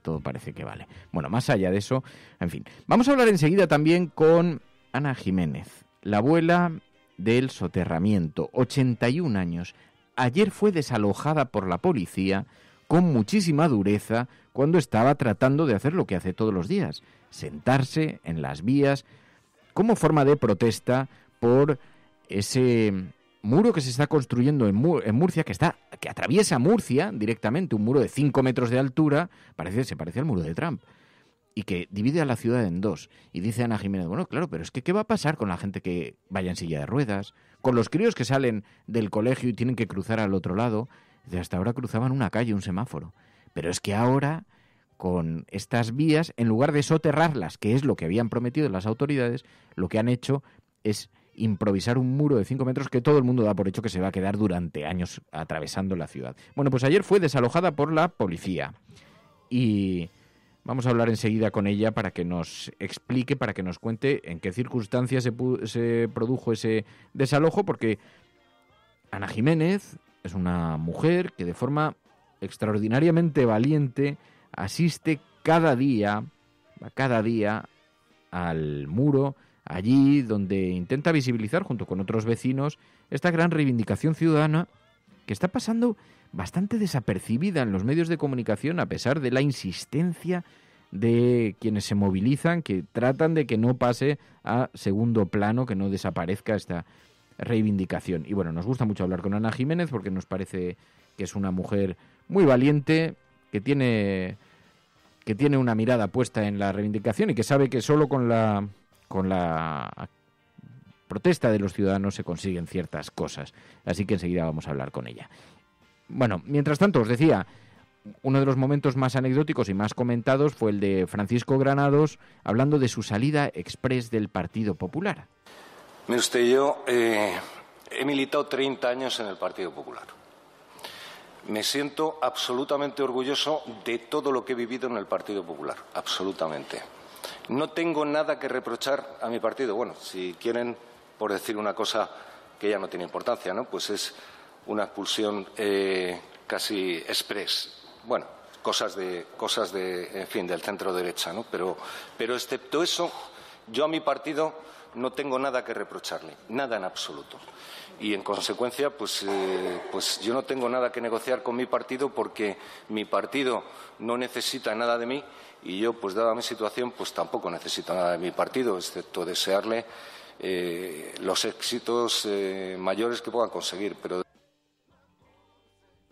que vale. Bueno, más allá de eso, en fin. Vamos a hablar enseguida también con Ana Jiménez, la abuela del soterramiento, 81 años. Ayer fue desalojada por la policía con muchísima dureza cuando estaba tratando de hacer lo que hace todos los días, sentarse en las vías como forma de protesta por ese muro que se está construyendo en Murcia, que atraviesa Murcia directamente, un muro de 5 metros de altura, se parece al muro de Trump, y que divide a la ciudad en dos. Y dice Ana Jiménez, bueno, claro, pero es que ¿qué va a pasar con la gente que vaya en silla de ruedas? Con los críos que salen del colegio y tienen que cruzar al otro lado. Dice, hasta ahora cruzaban una calle, un semáforo. Pero es que ahora, con estas vías, en lugar de soterrarlas, que es lo que habían prometido las autoridades, lo que han hecho es improvisar un muro de 5 metros que todo el mundo da por hecho que se va a quedar durante años atravesando la ciudad. Bueno, pues ayer fue desalojada por la policía y vamos a hablar enseguida con ella para que nos explique, para que nos cuente en qué circunstancias se produjo ese desalojo, porque Ana Jiménez es una mujer que de forma extraordinariamente valiente asiste cada día al muro, allí donde intenta visibilizar junto con otros vecinos esta gran reivindicación ciudadana que está pasando bastante desapercibida en los medios de comunicación a pesar de la insistencia de quienes se movilizan, que tratan de que no pase a segundo plano, que no desaparezca esta reivindicación. Y bueno, nos gusta mucho hablar con Ana Jiménez porque nos parece que es una mujer muy valiente, que tiene una mirada puesta en la reivindicación y que sabe que solo con la protesta de los ciudadanos se consiguen ciertas cosas. Así que enseguida vamos a hablar con ella. Bueno, mientras tanto, os decía, uno de los momentos más anecdóticos y más comentados fue el de Francisco Granados hablando de su salida exprés del Partido Popular. Mire usted, yo he militado 30 años en el Partido Popular. Me siento absolutamente orgulloso de todo lo que he vivido en el Partido Popular, absolutamente. No tengo nada que reprochar a mi partido. Bueno, si quieren, por decir una cosa que ya no tiene importancia, ¿no? Pues es una expulsión casi express. Bueno, cosas de, en fin, del centro derecha, ¿no? Pero excepto eso, yo a mi partido no tengo nada que reprocharle, nada en absoluto. Y en consecuencia, pues yo no tengo nada que negociar con mi partido porque mi partido no necesita nada de mí. Y yo, pues dada mi situación, pues tampoco necesito nada de mi partido, excepto desearle los éxitos mayores que puedan conseguir. Pero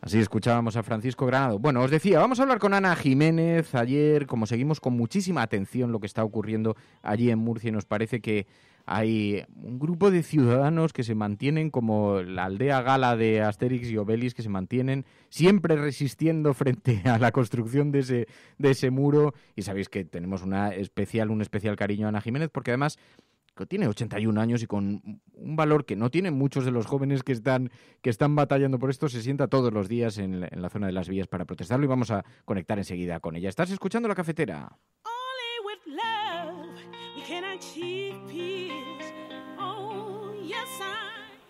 así escuchábamos a Francisco Granados. Bueno, os decía, vamos a hablar con Ana Jiménez. Ayer, como seguimos con muchísima atención lo que está ocurriendo allí en Murcia, nos parece que hay un grupo de ciudadanos que se mantienen como la aldea gala de Asterix y Obelix, que se mantienen siempre resistiendo frente a la construcción de ese muro. Y sabéis que tenemos un especial cariño a Ana Jiménez, porque además tiene 81 años y con un valor que no tienen muchos de los jóvenes que están batallando por esto, se sienta todos los días en la zona de las vías para protestarlo, y vamos a conectar enseguida con ella. ¿Estás escuchando La Cafetera?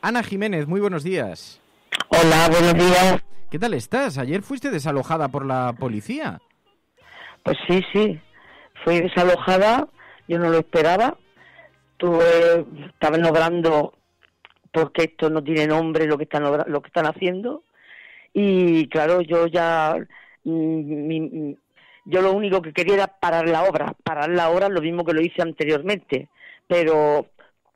Ana Jiménez, muy buenos días. Hola, buenos días. ¿Qué tal estás? Ayer fuiste desalojada por la policía. Pues sí, fui desalojada, yo no lo esperaba. Estaban obrando, porque esto no tiene nombre lo que están haciendo, y claro, yo lo único que quería era parar la obra, lo mismo que lo hice anteriormente, pero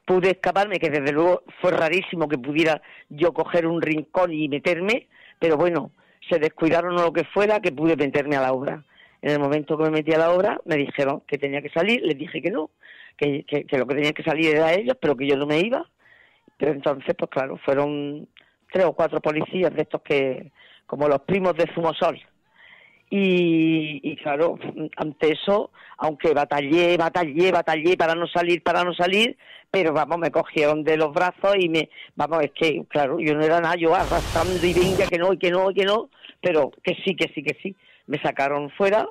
pude escaparme, que desde luego fue rarísimo que pudiera yo coger un rincón y meterme, pero bueno, se descuidaron o lo que fuera, que pude meterme a la obra. En el momento que me metí a la obra, me dijeron que tenía que salir, les dije que no, que lo que tenía que salir era ellos, pero que yo no me iba. Pero entonces, pues claro, fueron 3 o 4 policías de estos que, como los primos de Zumosol. Y claro, ante eso, aunque batallé para no salir, pero vamos, me cogieron de los brazos y es que, claro, yo no era nada, yo arrastrando y venga, que no, pero que sí. Me sacaron fuera.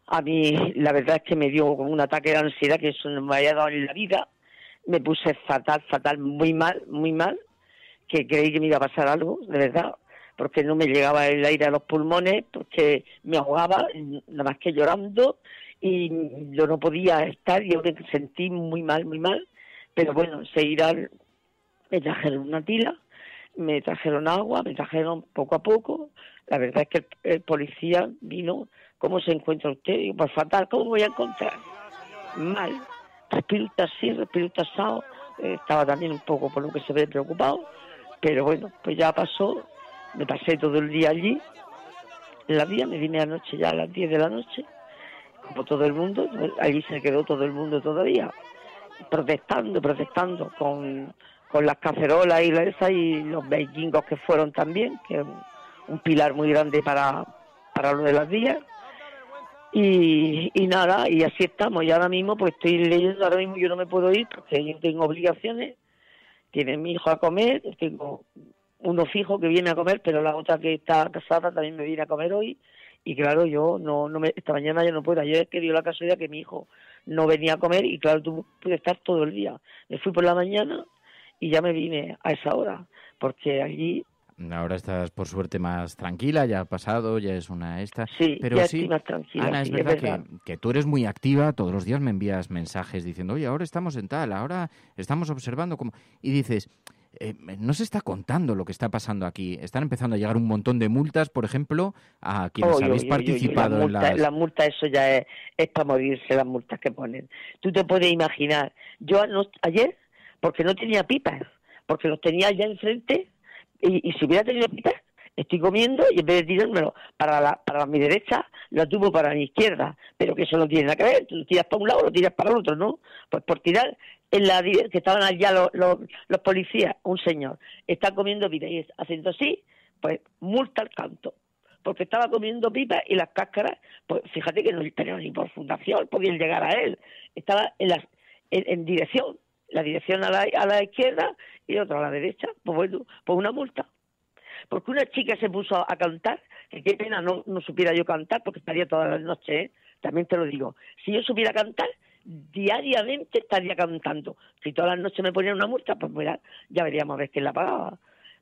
A mí, la verdad es que me dio como un ataque de ansiedad, que eso no me había dado en la vida. Me puse fatal, muy mal, que creí que me iba a pasar algo, de verdad, porque no me llegaba el aire a los pulmones, porque me ahogaba, nada más que llorando, y yo no podía estar, yo me sentí muy mal, pero bueno, enseguida me trajeron una tila, me trajeron agua, me trajeron poco a poco. La verdad es que el policía vino, ¿cómo se encuentra usted? Digo, pues fatal, ¿cómo voy a encontrar? Mal, respiro tasado, estaba también un poco por lo que se ve preocupado, pero bueno, pues ya pasó, me pasé todo el día allí, en la vía, me vine anoche ya a las 10 de la noche, como todo el mundo, allí se quedó todo el mundo todavía, protestando con las cacerolas y los vikingos que fueron también, que es un pilar muy grande para lo de las vías. Y nada, y así estamos. Y ahora mismo pues estoy leyendo, ahora mismo yo no me puedo ir porque yo tengo obligaciones, tiene mi hijo a comer, tengo uno fijo que viene a comer, pero la otra que está casada también me viene a comer hoy. Y claro, yo esta mañana ya no puedo. Ayer es que dio la casualidad que mi hijo no venía a comer y claro, pude estar todo el día. Me fui por la mañana y ya me vine a esa hora, porque allí... Ahora estás, por suerte, más tranquila, ya ha pasado, ya es una esta... Sí, pero ya sí, estoy más tranquila. Ana, sí, es verdad que tú eres muy activa, todos los días me envías mensajes diciendo, oye, ahora estamos en tal, ahora estamos observando cómo... Y dices, no se está contando lo que está pasando aquí. Están empezando a llegar un montón de multas, por ejemplo, a quienes habéis participado en las... La multa, eso ya es para morirse, las multas que ponen. Tú te puedes imaginar, yo ayer, porque no tenía pipas, porque los tenía allá enfrente, y si hubiera tenido pipas, estoy comiendo y en vez de tirármelo para mi derecha, lo tuvo para mi izquierda, pero que eso no tiene nada que ver, tú lo tiras para un lado o lo tiras para el otro, ¿no? Pues por tirar que estaban allá los policías, un señor, está comiendo pipas y haciendo así, pues multa al canto, porque estaba comiendo pipas y las cáscaras, pues fíjate que no tenían ni por fundación, podían llegar a él, estaba en dirección, la dirección a la izquierda y otra a la derecha, pues bueno, pues una multa. Porque una chica se puso a cantar, que qué pena no supiera yo cantar, porque estaría todas las noches, también te lo digo. Si yo supiera cantar, diariamente estaría cantando. Si todas las noches me ponían una multa, pues mira, ya veríamos a ver quién la pagaba.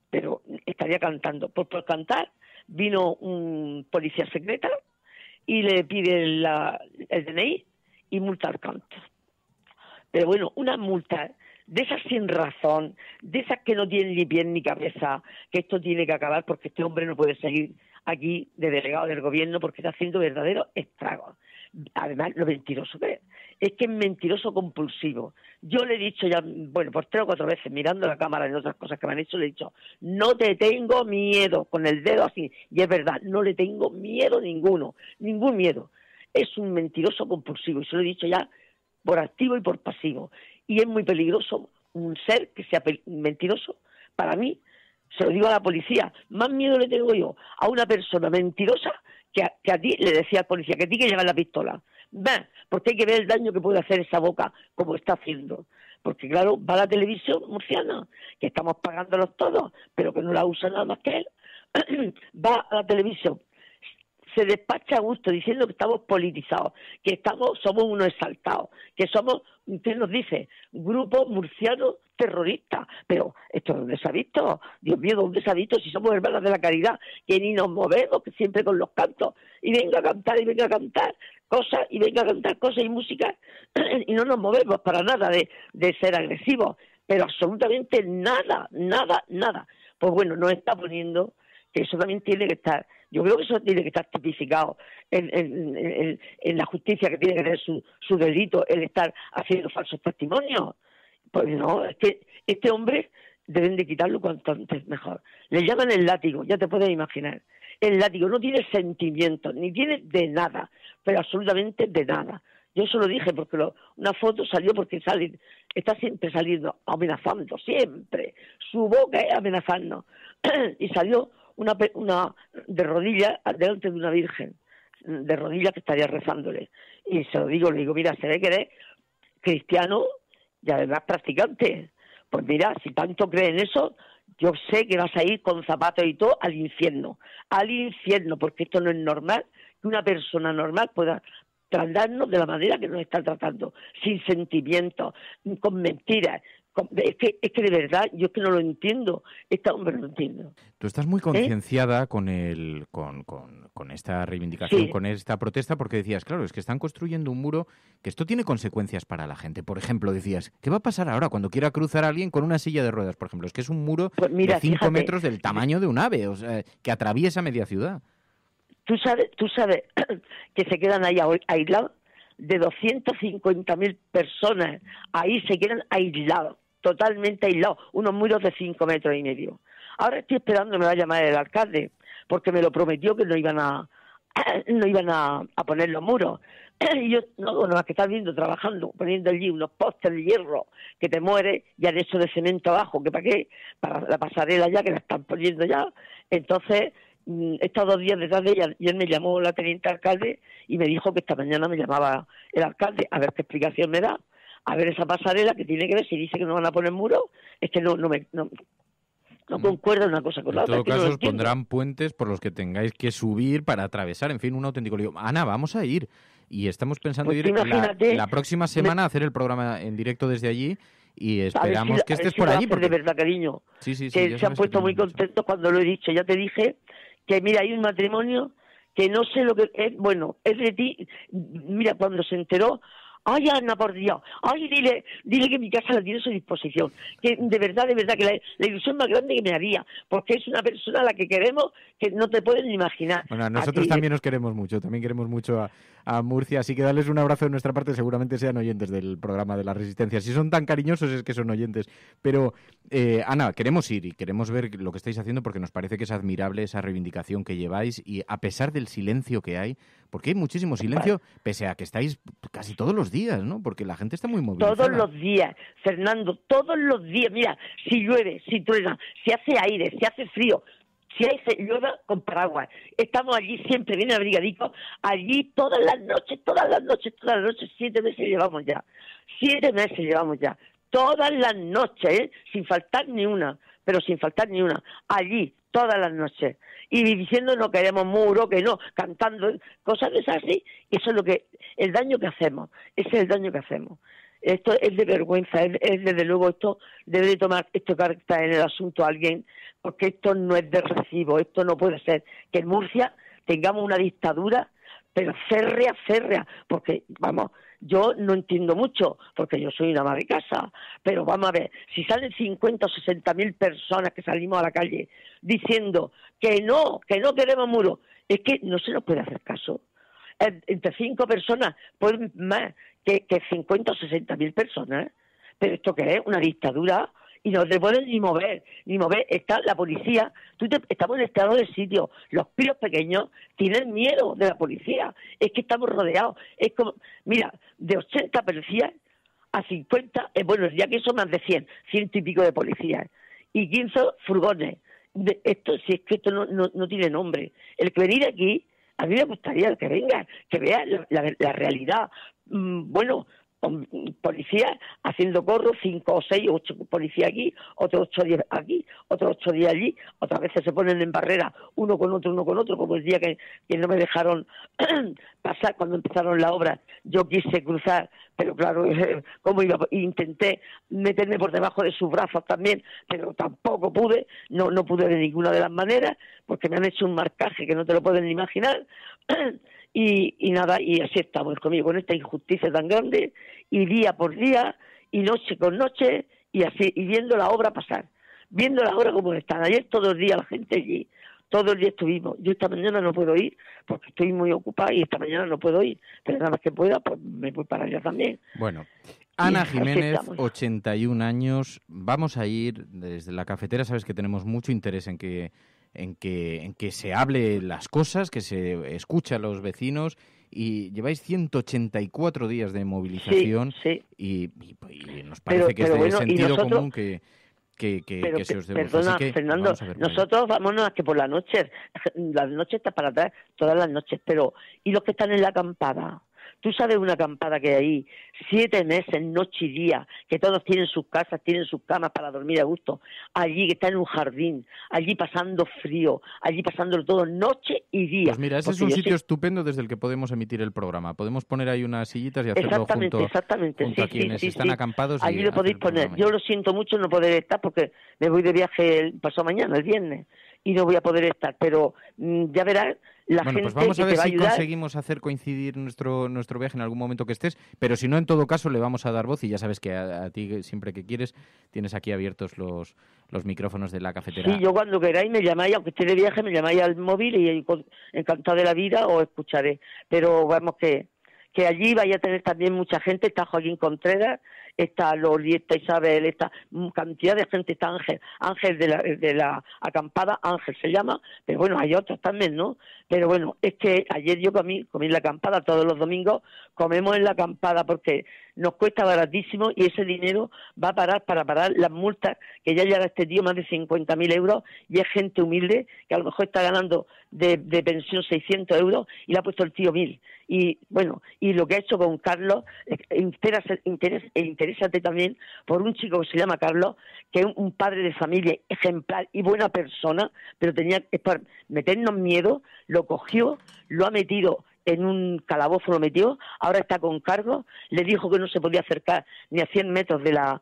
Pero estaría cantando. Por cantar, vino un policía secreta y le pide el DNI y multa al canto. Pero bueno, una multa de esas sin razón, de esas que no tienen ni pie ni cabeza, que esto tiene que acabar porque este hombre no puede seguir aquí de delegado del gobierno porque está haciendo verdaderos estragos. Además, lo mentiroso que es que es mentiroso compulsivo. Yo le he dicho ya, bueno, por 3 o 4 veces, mirando la cámara y otras cosas que me han hecho, le he dicho, no te tengo miedo, con el dedo así, y es verdad, no le tengo miedo ninguno, ningún miedo. Es un mentiroso compulsivo, y se lo he dicho ya por activo y por pasivo. Y es muy peligroso un ser que sea mentiroso. Para mí, se lo digo a la policía, más miedo le tengo yo a una persona mentirosa que a ti, le decía al policía, que a ti que llevas la pistola. porque hay que ver el daño que puede hacer esa boca, como está haciendo. Porque claro, va a la televisión murciana, que estamos pagándolos todos, pero que no la usa nada más que él, va a la televisión, se despacha a gusto diciendo que estamos politizados, que somos unos exaltados, que somos, usted nos dice, grupo murciano terrorista. Pero ¿esto dónde se ha visto? Dios mío, ¿dónde se ha visto? Si somos hermanas de la caridad, que ni nos movemos, que siempre con los cantos, y venga a cantar cosas, y venga a cantar cosas y música, y no nos movemos para nada de ser agresivos, pero absolutamente nada. Pues bueno, nos está poniendo que eso también tiene que estar, yo creo que eso tiene que estar tipificado en la justicia, que tiene que tener su delito, el estar haciendo falsos testimonios. Pues no, es que este hombre deben de quitarlo cuanto antes mejor. Le llaman el látigo, ya te puedes imaginar. El látigo no tiene sentimientos, ni tiene de nada, pero absolutamente de nada. Yo eso lo dije porque una foto salió porque está siempre saliendo amenazando, siempre. Su boca es amenazando. Y salió una de rodillas delante de una virgen, de rodillas que estaría rezándole. Y se lo digo, le digo, mira, se ve que eres cristiano y además practicante. Pues mira, si tanto crees en eso, yo sé que vas a ir con zapatos y todo al infierno, porque esto no es normal que una persona normal pueda tratarnos de la manera que nos está tratando, sin sentimientos, con mentiras. Es que de verdad, yo es que no lo entiendo, este hombre no lo entiendo. Tú estás muy concienciada con esta reivindicación, sí, con esta protesta, porque decías, claro, es que están construyendo un muro, que esto tiene consecuencias para la gente. Por ejemplo, decías, ¿qué va a pasar ahora cuando quiera cruzar a alguien con una silla de ruedas, por ejemplo? Es que es un muro de 5 metros del tamaño de un ave, o sea, que atraviesa media ciudad. Tú sabes que se quedan ahí aislados, de 250.000 personas, ahí se quedan aislados, totalmente aislados, unos muros de 5 metros y medio. Ahora estoy esperando, me va a llamar el alcalde, porque me lo prometió que no iban a poner los muros. Y yo, no, que estás viendo, trabajando, poniendo allí unos postes de hierro, que te mueres, y han hecho de cemento abajo, que para qué, para la pasarela ya, que la están poniendo ya. Entonces, he estado 2 días detrás de ella, y él me llamó la teniente alcalde, y me dijo que esta mañana me llamaba el alcalde, a ver qué explicación me da, a ver esa pasarela que tiene que ver, si dice que no van a poner muros, es que no concuerda una cosa con la otra. En todo caso, os pondrán puentes por los que tengáis que subir para atravesar, en fin, un auténtico lío. Ana, vamos a ir, y estamos pensando ir la próxima semana a hacer el programa en directo desde allí, y esperamos que estés por allí. Porque... de verdad, cariño, sí, que se han puesto muy contentos cuando lo he dicho. Ya te dije que, mira, hay un matrimonio que no sé lo que es, bueno, es de ti. Mira, cuando se enteró, ay, Ana, por Dios, ay, dile que mi casa la tiene a su disposición, que de verdad, que la ilusión más grande que me haría, porque es una persona a la que queremos que no te puedes ni imaginar. Bueno, nosotros también nos queremos mucho, también queremos mucho a Murcia, así que darles un abrazo de nuestra parte, seguramente sean oyentes del programa de la Resistencia. Si son tan cariñosos es que son oyentes. Pero, Ana, queremos ir y queremos ver lo que estáis haciendo porque nos parece que es admirable esa reivindicación que lleváis y a pesar del silencio que hay, porque hay muchísimo silencio, pese a que estáis casi todos los días, ¿no? Porque la gente está muy movilizada. Todos los días, Fernando, todos los días. Mira, si llueve, si truena, si hace aire, si hace frío, si hay llueve con paraguas. Estamos allí siempre bien abrigaditos, allí todas las noches, 7 meses llevamos ya. 7 meses llevamos ya. Todas las noches, sin faltar ni una, allí, todas las noches. Y diciendo no queremos muro, que no, cantando, cosas de esas así. Eso es el daño que hacemos. Ese es el daño que hacemos. Esto es de vergüenza, es desde luego, esto debe de tomar esto carta en el asunto a alguien, porque esto no es de recibo, esto no puede ser. Que en Murcia tengamos una dictadura, pero férrea, porque, vamos, yo no entiendo mucho, porque yo soy una ama de casa, pero vamos a ver, si salen 50 o 60.000 personas que salimos a la calle diciendo que no queremos muro, es que no se nos puede hacer caso. Entre 5 personas pueden más que 50 o 60.000 personas, pero esto que es una dictadura y no te pueden ni mover, está la policía, estamos en estado de sitio, los críos pequeños tienen miedo de la policía, es que estamos rodeados, es como, mira, de 80 policías a 50, bueno, ya que son más de 100 y pico de policías, y 15 furgones, si es que esto no tiene nombre, el que venir aquí A mí me gustaría que vengan, que vean la realidad. Bueno, policías haciendo corro, 5 o 6 o 8 policías aquí, otros 8 o 10 aquí, otros 8 o 10 allí, otras veces se ponen en barrera uno con otro, como el día que no me dejaron pasar cuando empezaron la obra. Yo quise cruzar, pero claro, ¿cómo iba? Intenté meterme por debajo de sus brazos también, pero tampoco pude, no pude de ninguna de las maneras, porque me han hecho un marcaje que no te lo pueden ni imaginar. Y nada, y así estamos conmigo, con esta injusticia tan grande, y día por día, y noche con noche, y así, y viendo la obra pasar, viendo la obra como están. Ayer todo el día la gente allí, todo el día estuvimos. Yo esta mañana no puedo ir, porque estoy muy ocupada, y esta mañana no puedo ir, pero nada más que pueda, pues me voy para allá también. Bueno, Ana Jiménez, 81 años, vamos a ir desde la cafetera, sabes que tenemos mucho interés en que se hable las cosas, que se escuche a los vecinos, y lleváis 184 días de movilización. Sí. Y nos parece que es de sentido común que se os dé voz. Perdona, Fernando, nosotros vámonos a que por las noches está para atrás, todas las noches, pero ¿y los que están en la acampada? Tú sabes una acampada que hay ahí, 7 meses, noche y día, que todos tienen sus casas, tienen sus camas para dormir a gusto, allí que está en un jardín, allí pasando frío, allí pasándolo todo, noche y día. Pues mira, ese es un sitio estupendo desde el que podemos emitir el programa. Podemos poner ahí unas sillitas y hacerlo junto a quienes están acampados. Allí lo podéis poner. Yo lo siento mucho no poder estar porque me voy de viaje el pasado mañana, el viernes, y no voy a poder estar, pero ya verás la gente pues vamos a ver que te va a si ayudar. conseguimos hacer coincidir nuestro viaje en algún momento que estés, pero si no, en todo caso le vamos a dar voz, y ya sabes que a ti siempre que quieres tienes aquí abiertos los micrófonos de la cafetera. Sí, yo cuando queráis me llamáis, aunque esté de viaje, me llamáis al móvil y encantado de la vida os escucharé, pero vamos que allí vaya a tener también mucha gente. Está Joaquín Contreras, está Loli, está Isabel, está cantidad de gente, está Ángel de la acampada, Ángel se llama, pero bueno, hay otros también, ¿no? Pero bueno, es que ayer yo comí en la acampada, todos los domingos comemos en la acampada porque nos cuesta baratísimo y ese dinero va a parar para parar las multas que ya lleva este tío más de 50.000 euros y es gente humilde que a lo mejor está ganando de pensión 600 euros y le ha puesto el tío 1.000. Y bueno, y lo que ha hecho con Carlos, interésate también por un chico que se llama Carlos, que es un padre de familia ejemplar y buena persona, pero tenía que meternos miedo, lo cogió, lo ha metido en un calabozo, lo metió, ahora está con cargo, le dijo que no se podía acercar ni a 100 metros de la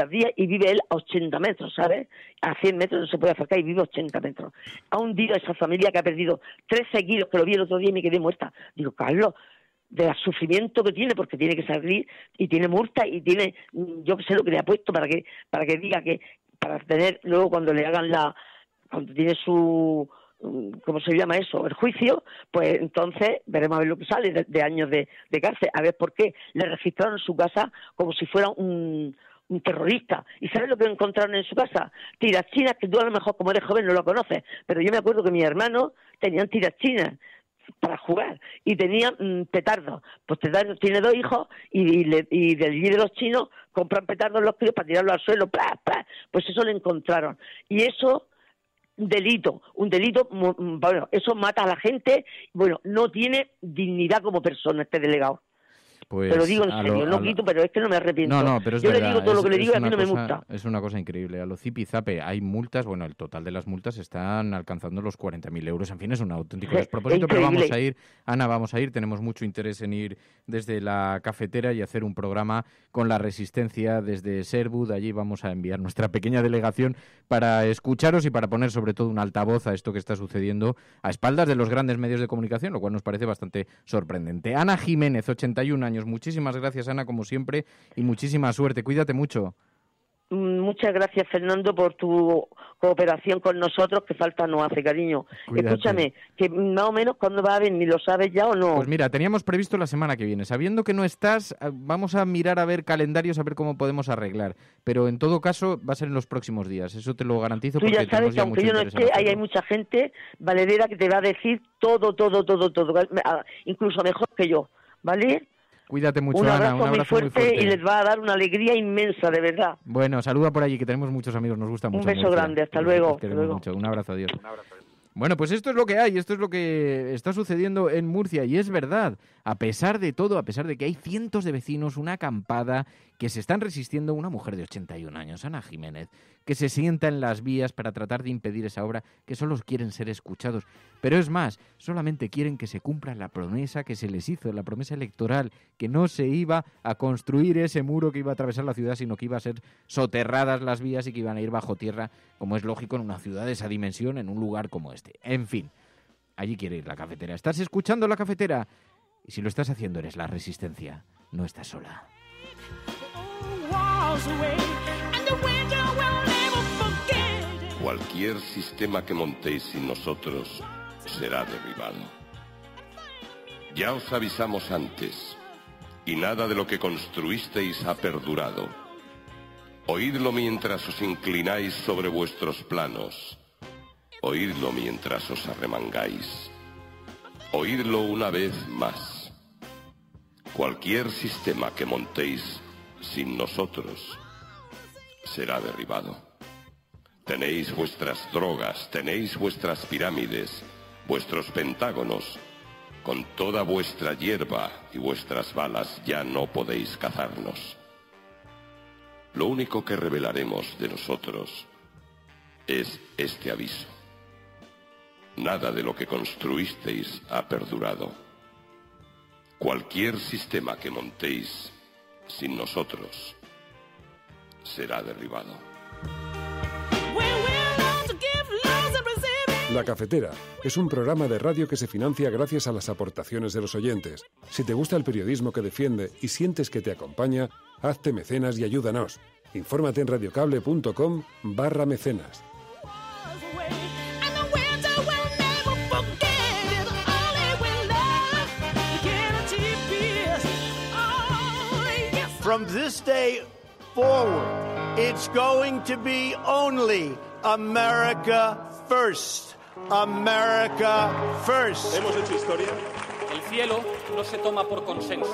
vía y vive él a 80 metros, ¿sabes? A 100 metros no se puede acercar y vive a 80 metros. Ha hundido a esa familia que ha perdido 13 kilos, que lo vi el otro día y me quedé muerta. Digo, Carlos, del sufrimiento que tiene, porque tiene que salir y tiene multa y tiene, yo que sé lo que le ha puesto para que diga que, para tener luego cuando le hagan cuando tiene su... ¿cómo se llama eso? El juicio, pues entonces veremos a ver lo que sale de años de cárcel, a ver por qué le registraron en su casa como si fuera un terrorista. ¿Y sabes lo que encontraron en su casa? Tirachinas, que tú a lo mejor como eres joven no lo conoces, pero yo me acuerdo que mis hermanos tenían tirachinas para jugar y tenían petardos. Pues tiene 2 hijos y del allí de los chinos compran petardos los críos para tirarlos al suelo, ¡plá, plá! Pues eso lo encontraron. Y eso... un delito, bueno, eso mata a la gente, bueno, no tiene dignidad como persona este delegado. Pues te lo digo en serio, no quito, pero es que no me arrepiento. No, pero es yo verdad, le digo todo lo que le digo y a mí no me gusta. Es una cosa increíble. A lo zipizape hay multas, bueno, el total de las multas están alcanzando los 40.000 euros. En fin, es un auténtico despropósito, pero vamos a ir, Ana, tenemos mucho interés en ir desde la cafetera y hacer un programa con la resistencia desde Sherwood. Allí vamos a enviar nuestra pequeña delegación para escucharos y para poner sobre todo un altavoz a esto que está sucediendo a espaldas de los grandes medios de comunicación, lo cual nos parece bastante sorprendente. Ana Jiménez, 81 años. Muchísimas gracias, Ana, como siempre, y muchísima suerte. Cuídate mucho. Muchas gracias, Fernando, por tu cooperación con nosotros, que falta nos hace, cariño. Cuídate. Escúchame, que más o menos cuándo va a venir, ¿lo sabes ya o no? Pues mira, teníamos previsto la semana que viene. Sabiendo que no estás, vamos a mirar a ver calendarios, a ver cómo podemos arreglar. Pero en todo caso, va a ser en los próximos días. Eso te lo garantizo. Tú ya sabes que aunque yo no esté, ahí hay mucha gente valedera que te va a decir todo, incluso mejor que yo, ¿vale? Cuídate mucho, Ana. Un abrazo muy fuerte y les va a dar una alegría inmensa, de verdad. Bueno, saluda por allí, que tenemos muchos amigos, nos gusta mucho. Un beso grande, hasta luego. Queremos mucho. Un abrazo, adiós. Bueno, pues esto es lo que hay, esto es lo que está sucediendo en Murcia y es verdad, a pesar de todo, a pesar de que hay cientos de vecinos, una acampada que se están resistiendo, una mujer de 81 años, Ana Jiménez, que se sienta en las vías para tratar de impedir esa obra, que solo quieren ser escuchados. Pero es más, solamente quieren que se cumpla la promesa que se les hizo, la promesa electoral, que no se iba a construir ese muro que iba a atravesar la ciudad, sino que iba a ser soterradas las vías y que iban a ir bajo tierra, como es lógico en una ciudad de esa dimensión, en un lugar como este. En fin, allí quiere ir la cafetera. ¿Estás escuchando la cafetera? Y si lo estás haciendo, eres la resistencia. No estás sola. Cualquier sistema que montéis sin nosotros será derribado. Ya os avisamos antes, y nada de lo que construisteis ha perdurado. Oídlo mientras os inclináis sobre vuestros planos. Oídlo mientras os arremangáis. Oídlo una vez más. Cualquier sistema que montéis sin nosotros será derribado. Tenéis vuestras drogas, tenéis vuestras pirámides, vuestros pentágonos. Con toda vuestra hierba y vuestras balas ya no podéis cazarnos. Lo único que revelaremos de nosotros es este aviso. Nada de lo que construisteis ha perdurado. Cualquier sistema que montéis sin nosotros será derribado. La Cafetera es un programa de radio que se financia gracias a las aportaciones de los oyentes. Si te gusta el periodismo que defiende y sientes que te acompaña, hazte mecenas y ayúdanos. Infórmate en radiocable.com/mecenas. From this day forward, it's going to be only America first. America first. Hemos hecho historia. El cielo no se toma por consenso,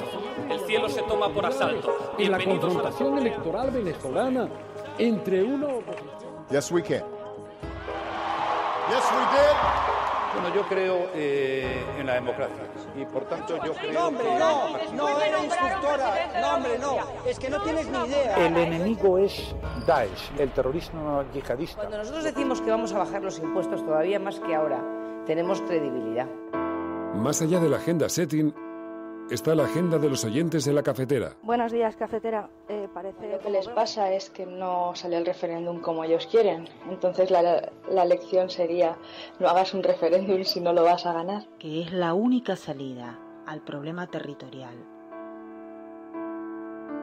el cielo se toma por asalto. En la confrontación electoral venezolana entre uno... Yes, we can. Yes, we did. Bueno, yo creo en la democracia y por tanto yo creo no, hombre, no era instructora, no, hombre, no, es que no tienes ni idea. El enemigo es Daesh, el terrorismo yihadista. Cuando nosotros decimos que vamos a bajar los impuestos todavía más que ahora, tenemos credibilidad. Más allá de la agenda setting, está la agenda de los oyentes de la cafetera. Buenos días, cafetera. Parece lo que les pasa es que no sale el referéndum como ellos quieren. Entonces la lección sería: no hagas un referéndum si no lo vas a ganar. Que es la única salida al problema territorial.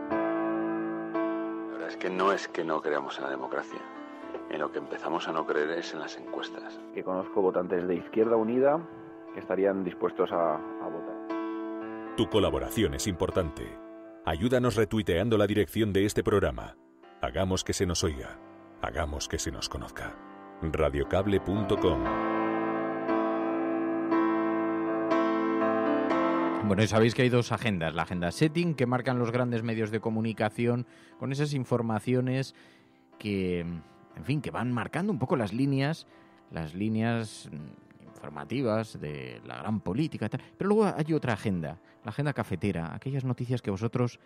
La verdad es que no creamos en la democracia. En lo que empezamos a no creer es en las encuestas. Que conozco votantes de Izquierda Unida que estarían dispuestos a votar. Tu colaboración es importante. Ayúdanos retuiteando la dirección de este programa. Hagamos que se nos oiga. Hagamos que se nos conozca. Radiocable.com. Bueno, y sabéis que hay dos agendas. La agenda setting, que marcan los grandes medios de comunicación con esas informaciones que, en fin, que van marcando un poco las líneas informativas de la gran política, tal. Pero luego hay otra agenda, la agenda cafetera, aquellas noticias que vosotros,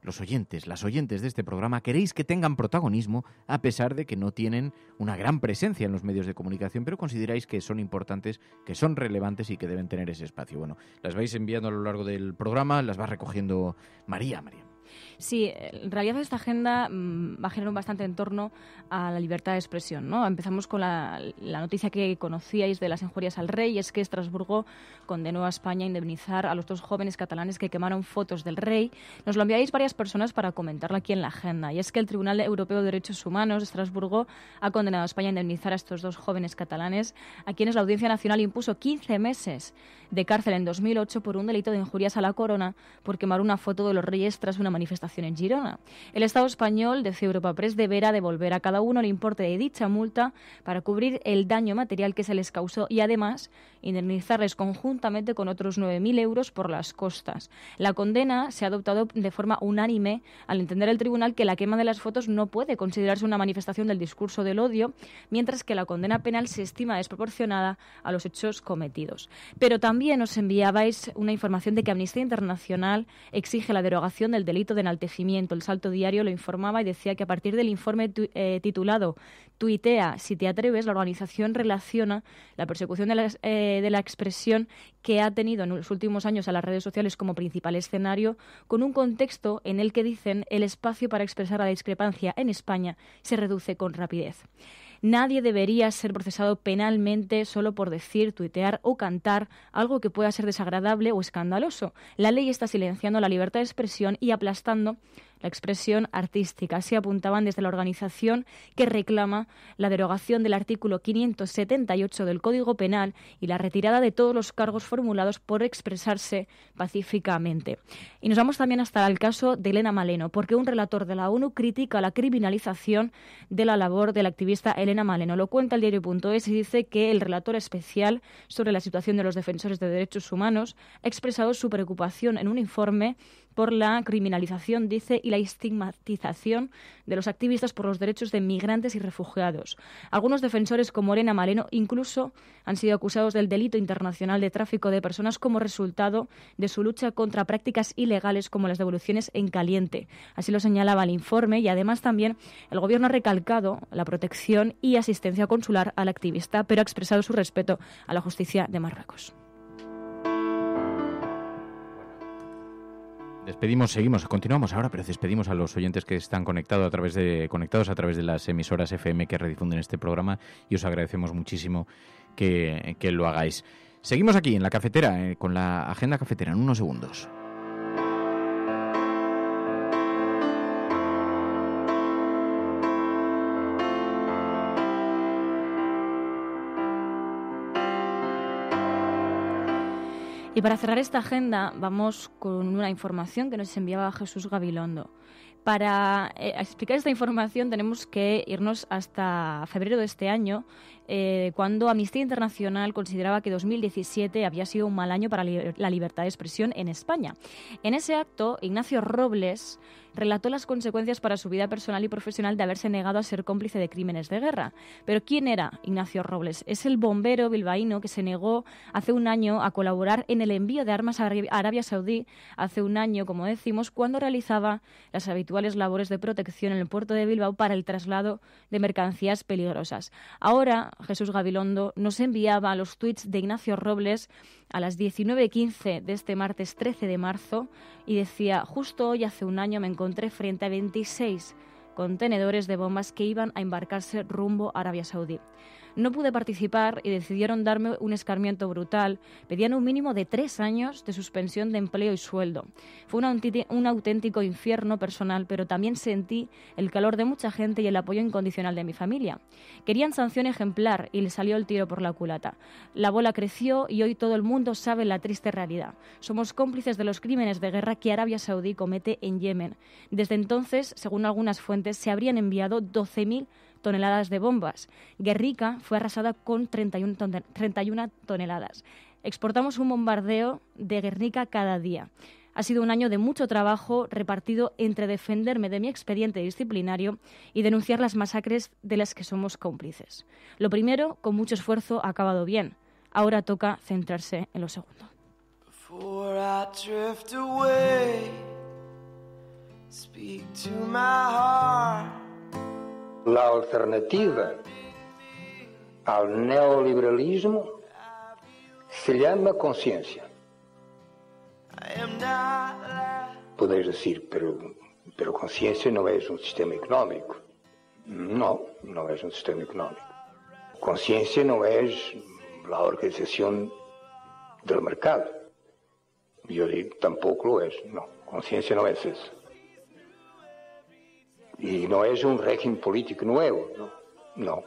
los oyentes, las oyentes de este programa, queréis que tengan protagonismo a pesar de que no tienen una gran presencia en los medios de comunicación, pero consideráis que son importantes, que son relevantes y que deben tener ese espacio. Bueno, las vais enviando a lo largo del programa, las va recogiendo María. Sí, en realidad esta agenda va a girar bastante en torno a la libertad de expresión, ¿no? Empezamos con la noticia que conocíais de las injurias al rey, y es que Estrasburgo condenó a España a indemnizar a los dos jóvenes catalanes que quemaron fotos del rey. Nos lo enviáis varias personas para comentarlo aquí en la agenda, y es que el Tribunal Europeo de Derechos Humanos de Estrasburgo ha condenado a España a indemnizar a estos dos jóvenes catalanes, a quienes la Audiencia Nacional impuso 15 meses de cárcel en 2008 por un delito de injurias a la corona por quemar una foto de los reyes tras una manifestación manifestación en Girona. El Estado español, decía Europa Press, deberá devolver a cada uno el importe de dicha multa para cubrir el daño material que se les causó y además indemnizarles conjuntamente con otros 9.000 euros por las costas. La condena se ha adoptado de forma unánime al entender el tribunal que la quema de las fotos no puede considerarse una manifestación del discurso del odio, mientras que la condena penal se estima desproporcionada a los hechos cometidos. Pero también os enviabais una información de que Amnistía Internacional exige la derogación del delito de enaltecimiento. El Salto Diario lo informaba y decía que a partir del informe titulado Tuitea si te atreves, la organización relaciona la persecución de la expresión que ha tenido en los últimos años a las redes sociales como principal escenario con un contexto en el que, dicen, el espacio para expresar la discrepancia en España se reduce con rapidez. Nadie debería ser procesado penalmente solo por decir, tuitear o cantar algo que pueda ser desagradable o escandaloso. La ley está silenciando la libertad de expresión y aplastando la expresión artística. Así apuntaban desde la organización que reclama la derogación del artículo 578 del Código Penal y la retirada de todos los cargos formulados por expresarse pacíficamente. Y nos vamos también hasta el caso de Elena Maleno, porque un relator de la ONU critica la criminalización de la labor de la activista Elena Maleno. Lo cuenta el diario.es y dice que el relator especial sobre la situación de los defensores de derechos humanos ha expresado su preocupación en un informe por la criminalización, dice, y la estigmatización de los activistas por los derechos de migrantes y refugiados. Algunos defensores, como Elena Maleno, incluso han sido acusados del delito internacional de tráfico de personas como resultado de su lucha contra prácticas ilegales como las devoluciones en caliente. Así lo señalaba el informe y además también el Gobierno ha recalcado la protección y asistencia consular al activista, pero ha expresado su respeto a la justicia de Marruecos. Continuamos ahora, pero despedimos a los oyentes que están conectados a través de las emisoras FM que redifunden este programa y os agradecemos muchísimo que lo hagáis. Seguimos aquí en la cafetera, con la agenda cafetera, en unos segundos. Y para cerrar esta agenda vamos con una información que nos enviaba Jesús Gabilondo. Para explicar esta información tenemos que irnos hasta febrero de este año, cuando Amnistía Internacional consideraba que 2017 había sido un mal año para la libertad de expresión en España. En ese acto, Ignacio Robles relató las consecuencias para su vida personal y profesional de haberse negado a ser cómplice de crímenes de guerra. Pero ¿quién era Ignacio Robles? Es el bombero bilbaíno que se negó hace un año a colaborar en el envío de armas a Arabia Saudí, hace un año, como decimos, cuando realizaba las habituales labores de protección en el puerto de Bilbao para el traslado de mercancías peligrosas. Ahora, Jesús Gabilondo nos enviaba los tuits de Ignacio Robles a las 19:15 de este martes 13 de marzo y decía: justo hoy hace un año me encontré frente a 26 contenedores de bombas que iban a embarcarse rumbo a Arabia Saudí. No pude participar y decidieron darme un escarmiento brutal. Pedían un mínimo de 3 años de suspensión de empleo y sueldo. Fue un auténtico infierno personal, pero también sentí el calor de mucha gente y el apoyo incondicional de mi familia. Querían sanción ejemplar y le salió el tiro por la culata. La bola creció y hoy todo el mundo sabe la triste realidad. Somos cómplices de los crímenes de guerra que Arabia Saudí comete en Yemen. Desde entonces, según algunas fuentes, se habrían enviado 12.000 toneladas de bombas. Guernica fue arrasada con 31 toneladas. Exportamos un bombardeo de Guernica cada día. Ha sido un año de mucho trabajo repartido entre defenderme de mi expediente disciplinario y denunciar las masacres de las que somos cómplices. Lo primero, con mucho esfuerzo, ha acabado bien. Ahora toca centrarse en lo segundo. Before I drift away, speak to my heart. La alternativa al neoliberalismo se llama conciencia. Podeis decir, pero conciencia no es un sistema económico. No, no es un sistema económico. Conciencia no es la organización del mercado. Yo digo, tampoco lo es. No, conciencia no es eso. Y no es un régimen político nuevo, no,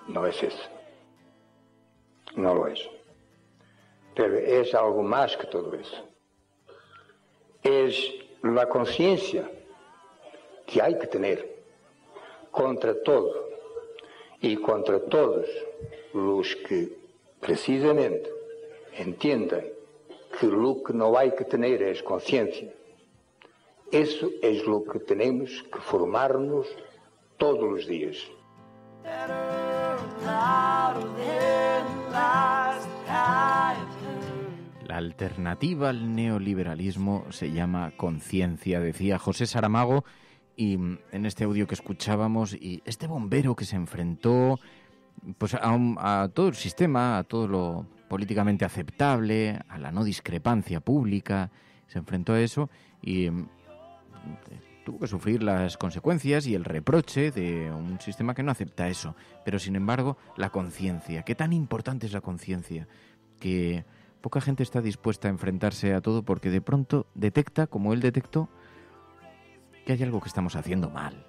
no es eso. No lo es. Pero es algo más que todo eso. Es la conciencia que hay que tener contra todo y contra todos los que precisamente entiendan que lo que no hay que tener es conciencia. Eso es lo que tenemos que formarnos todos los días. La alternativa al neoliberalismo se llama conciencia, decía José Saramago, y en este audio que escuchábamos, y este bombero que se enfrentó pues a todo el sistema, a todo lo políticamente aceptable, a la no discrepancia pública, se enfrentó a eso y tuvo que sufrir las consecuencias y el reproche de un sistema que no acepta eso. Pero sin embargo, la conciencia, ¿qué tan importante es la conciencia? Que poca gente está dispuesta a enfrentarse a todo porque de pronto detecta, como él detectó, que hay algo que estamos haciendo mal.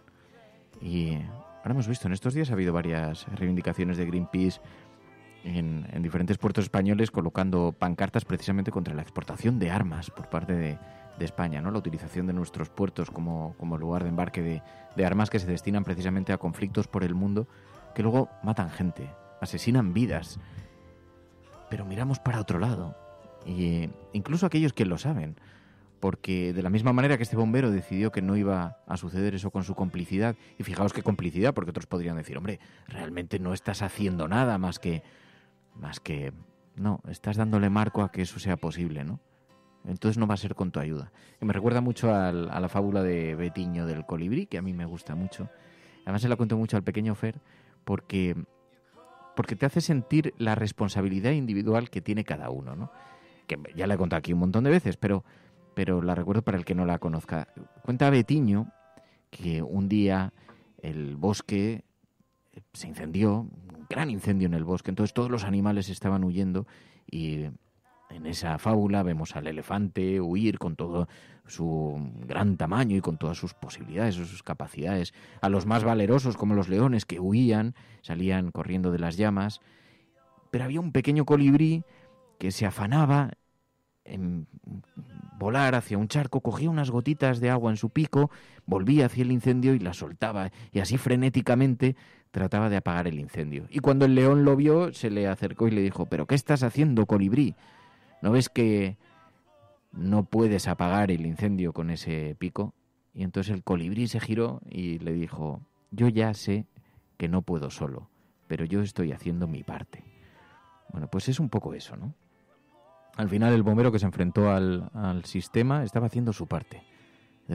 Y ahora hemos visto, en estos días ha habido varias reivindicaciones de Greenpeace en diferentes puertos españoles colocando pancartas precisamente contra la exportación de armas por parte de España, ¿no? La utilización de nuestros puertos como lugar de embarque de armas que se destinan precisamente a conflictos por el mundo que luego matan gente, asesinan vidas. Pero miramos para otro lado, y incluso aquellos que lo saben, porque de la misma manera que este bombero decidió que no iba a suceder eso con su complicidad, y fijaos qué complicidad, porque otros podrían decir, hombre, realmente no estás haciendo nada más que no, estás dándole marco a que eso sea posible, ¿no? Entonces no va a ser con tu ayuda. Y me recuerda mucho a la fábula de Betiño del colibrí, que a mí me gusta mucho. Además se la cuento mucho al pequeño Fer, porque te hace sentir la responsabilidad individual que tiene cada uno, ¿no? Que ya la he contado aquí un montón de veces, pero la recuerdo para el que no la conozca. Cuenta Betiño que un día el bosque se incendió, un gran incendio en el bosque, entonces todos los animales estaban huyendo y en esa fábula vemos al elefante huir con todo su gran tamaño y con todas sus posibilidades, sus capacidades, a los más valerosos como los leones que huían, salían corriendo de las llamas, pero había un pequeño colibrí que se afanaba en volar hacia un charco, cogía unas gotitas de agua en su pico, volvía hacia el incendio y las soltaba, y así frenéticamente trataba de apagar el incendio. Y cuando el león lo vio, se le acercó y le dijo, ¿pero qué estás haciendo, colibrí? ¿No ves que no puedes apagar el incendio con ese pico? Y entonces el colibrí se giró y le dijo, yo ya sé que no puedo solo, pero yo estoy haciendo mi parte. Bueno, pues es un poco eso, ¿no? Al final el bombero que se enfrentó al sistema estaba haciendo su parte.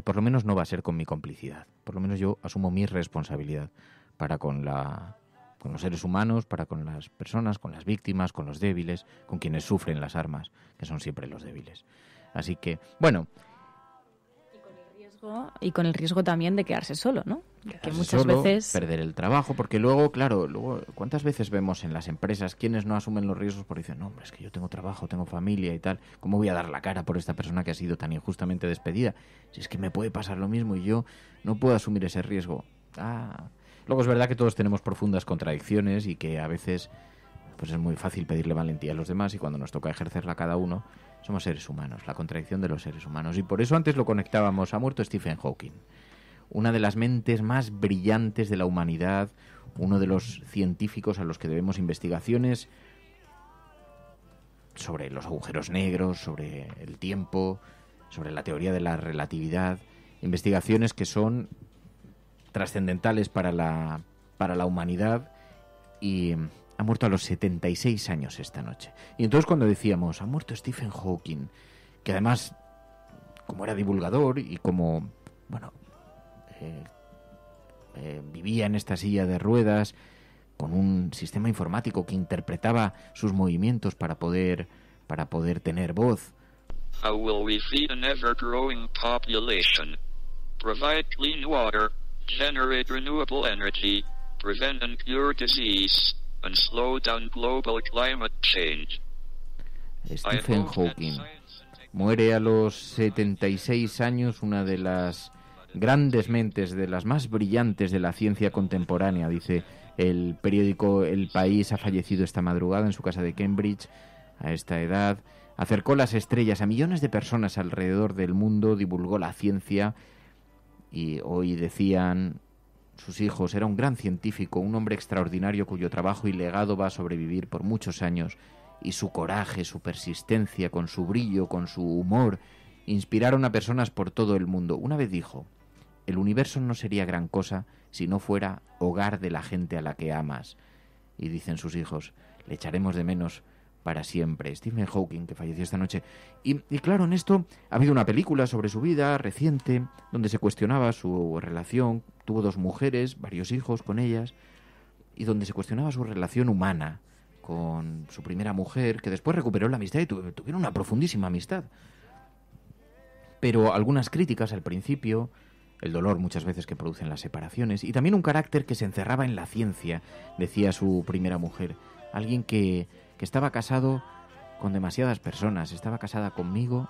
Por lo menos no va a ser con mi complicidad. Por lo menos yo asumo mi responsabilidad para con los seres humanos, para con las personas, con las víctimas, con los débiles, con quienes sufren las armas, que son siempre los débiles. Así que, bueno. Y con el riesgo también de quedarse solo, ¿no? Que muchas solo, veces perder el trabajo, porque luego, claro, ¿cuántas veces vemos en las empresas quienes no asumen los riesgos porque dicen, no, hombre, es que yo tengo trabajo, tengo familia y tal, ¿cómo voy a dar la cara por esta persona que ha sido tan injustamente despedida? Si es que me puede pasar lo mismo y yo no puedo asumir ese riesgo. Luego es verdad que todos tenemos profundas contradicciones y que a veces pues es muy fácil pedirle valentía a los demás y cuando nos toca ejercerla cada uno, somos seres humanos, la contradicción de los seres humanos. Y por eso antes lo conectábamos, ha muerto Stephen Hawking, una de las mentes más brillantes de la humanidad, uno de los científicos a los que debemos investigaciones sobre los agujeros negros, sobre el tiempo, sobre la teoría de la relatividad, investigaciones que son trascendentales para la humanidad, y ha muerto a los 76 años esta noche. Y entonces cuando decíamos, ha muerto Stephen Hawking, que además, como era divulgador y como, bueno, vivía en esta silla de ruedas, con un sistema informático que interpretaba sus movimientos para poder tener voz. How will we feed an ever-growing population? Provide clean water, generate renewable energy, prevent and cure disease, and slow down global climate change. Stephen Hawking muere a los 76 años, una de las grandes mentes, de las más brillantes de la ciencia contemporánea, dice el periódico El País. Ha fallecido esta madrugada en su casa de Cambridge, a esta edad. Acercó las estrellas a millones de personas alrededor del mundo, divulgó la ciencia y hoy decían sus hijos, era un gran científico, un hombre extraordinario cuyo trabajo y legado va a sobrevivir por muchos años, y su coraje, su persistencia, con su brillo, con su humor, inspiraron a personas por todo el mundo. Una vez dijo, el universo no sería gran cosa si no fuera hogar de la gente a la que amas. Y dicen sus hijos, le echaremos de menos para siempre. Stephen Hawking, que falleció esta noche. Y claro, en esto ha habido una película sobre su vida reciente, donde se cuestionaba su relación. Tuvo 2 mujeres, varios hijos con ellas, y donde se cuestionaba su relación humana con su primera mujer, que después recuperó la amistad y tuvieron una profundísima amistad. Pero algunas críticas al principio, el dolor muchas veces que producen las separaciones, y también un carácter que se encerraba en la ciencia, decía su primera mujer. Alguien que estaba casado con demasiadas personas, estaba casada conmigo,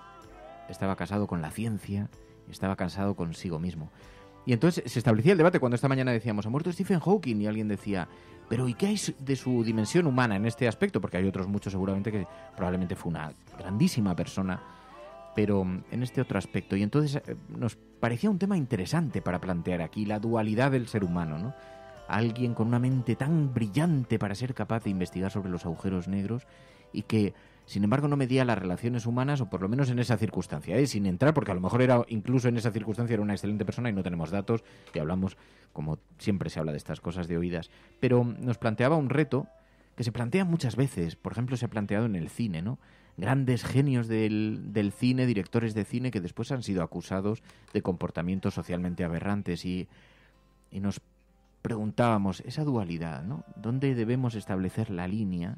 estaba casado con la ciencia, estaba casado consigo mismo. Y entonces se establecía el debate cuando esta mañana decíamos, ha muerto Stephen Hawking, y alguien decía, pero ¿y qué hay de su dimensión humana en este aspecto? Porque hay otros muchos seguramente que probablemente fue una grandísima persona, pero en este otro aspecto. Y entonces nos parecía un tema interesante para plantear aquí, la dualidad del ser humano, ¿no? Alguien con una mente tan brillante para ser capaz de investigar sobre los agujeros negros y que, sin embargo, no medía las relaciones humanas, o por lo menos en esa circunstancia, sin entrar, porque a lo mejor era incluso en esa circunstancia era una excelente persona y no tenemos datos y hablamos, como siempre se habla de estas cosas, de oídas. Pero nos planteaba un reto que se plantea muchas veces, por ejemplo, se ha planteado en el cine, ¿no? Grandes genios del cine, directores de cine, que después han sido acusados de comportamientos socialmente aberrantes y nos preguntábamos, esa dualidad, ¿no? ¿Dónde debemos establecer la línea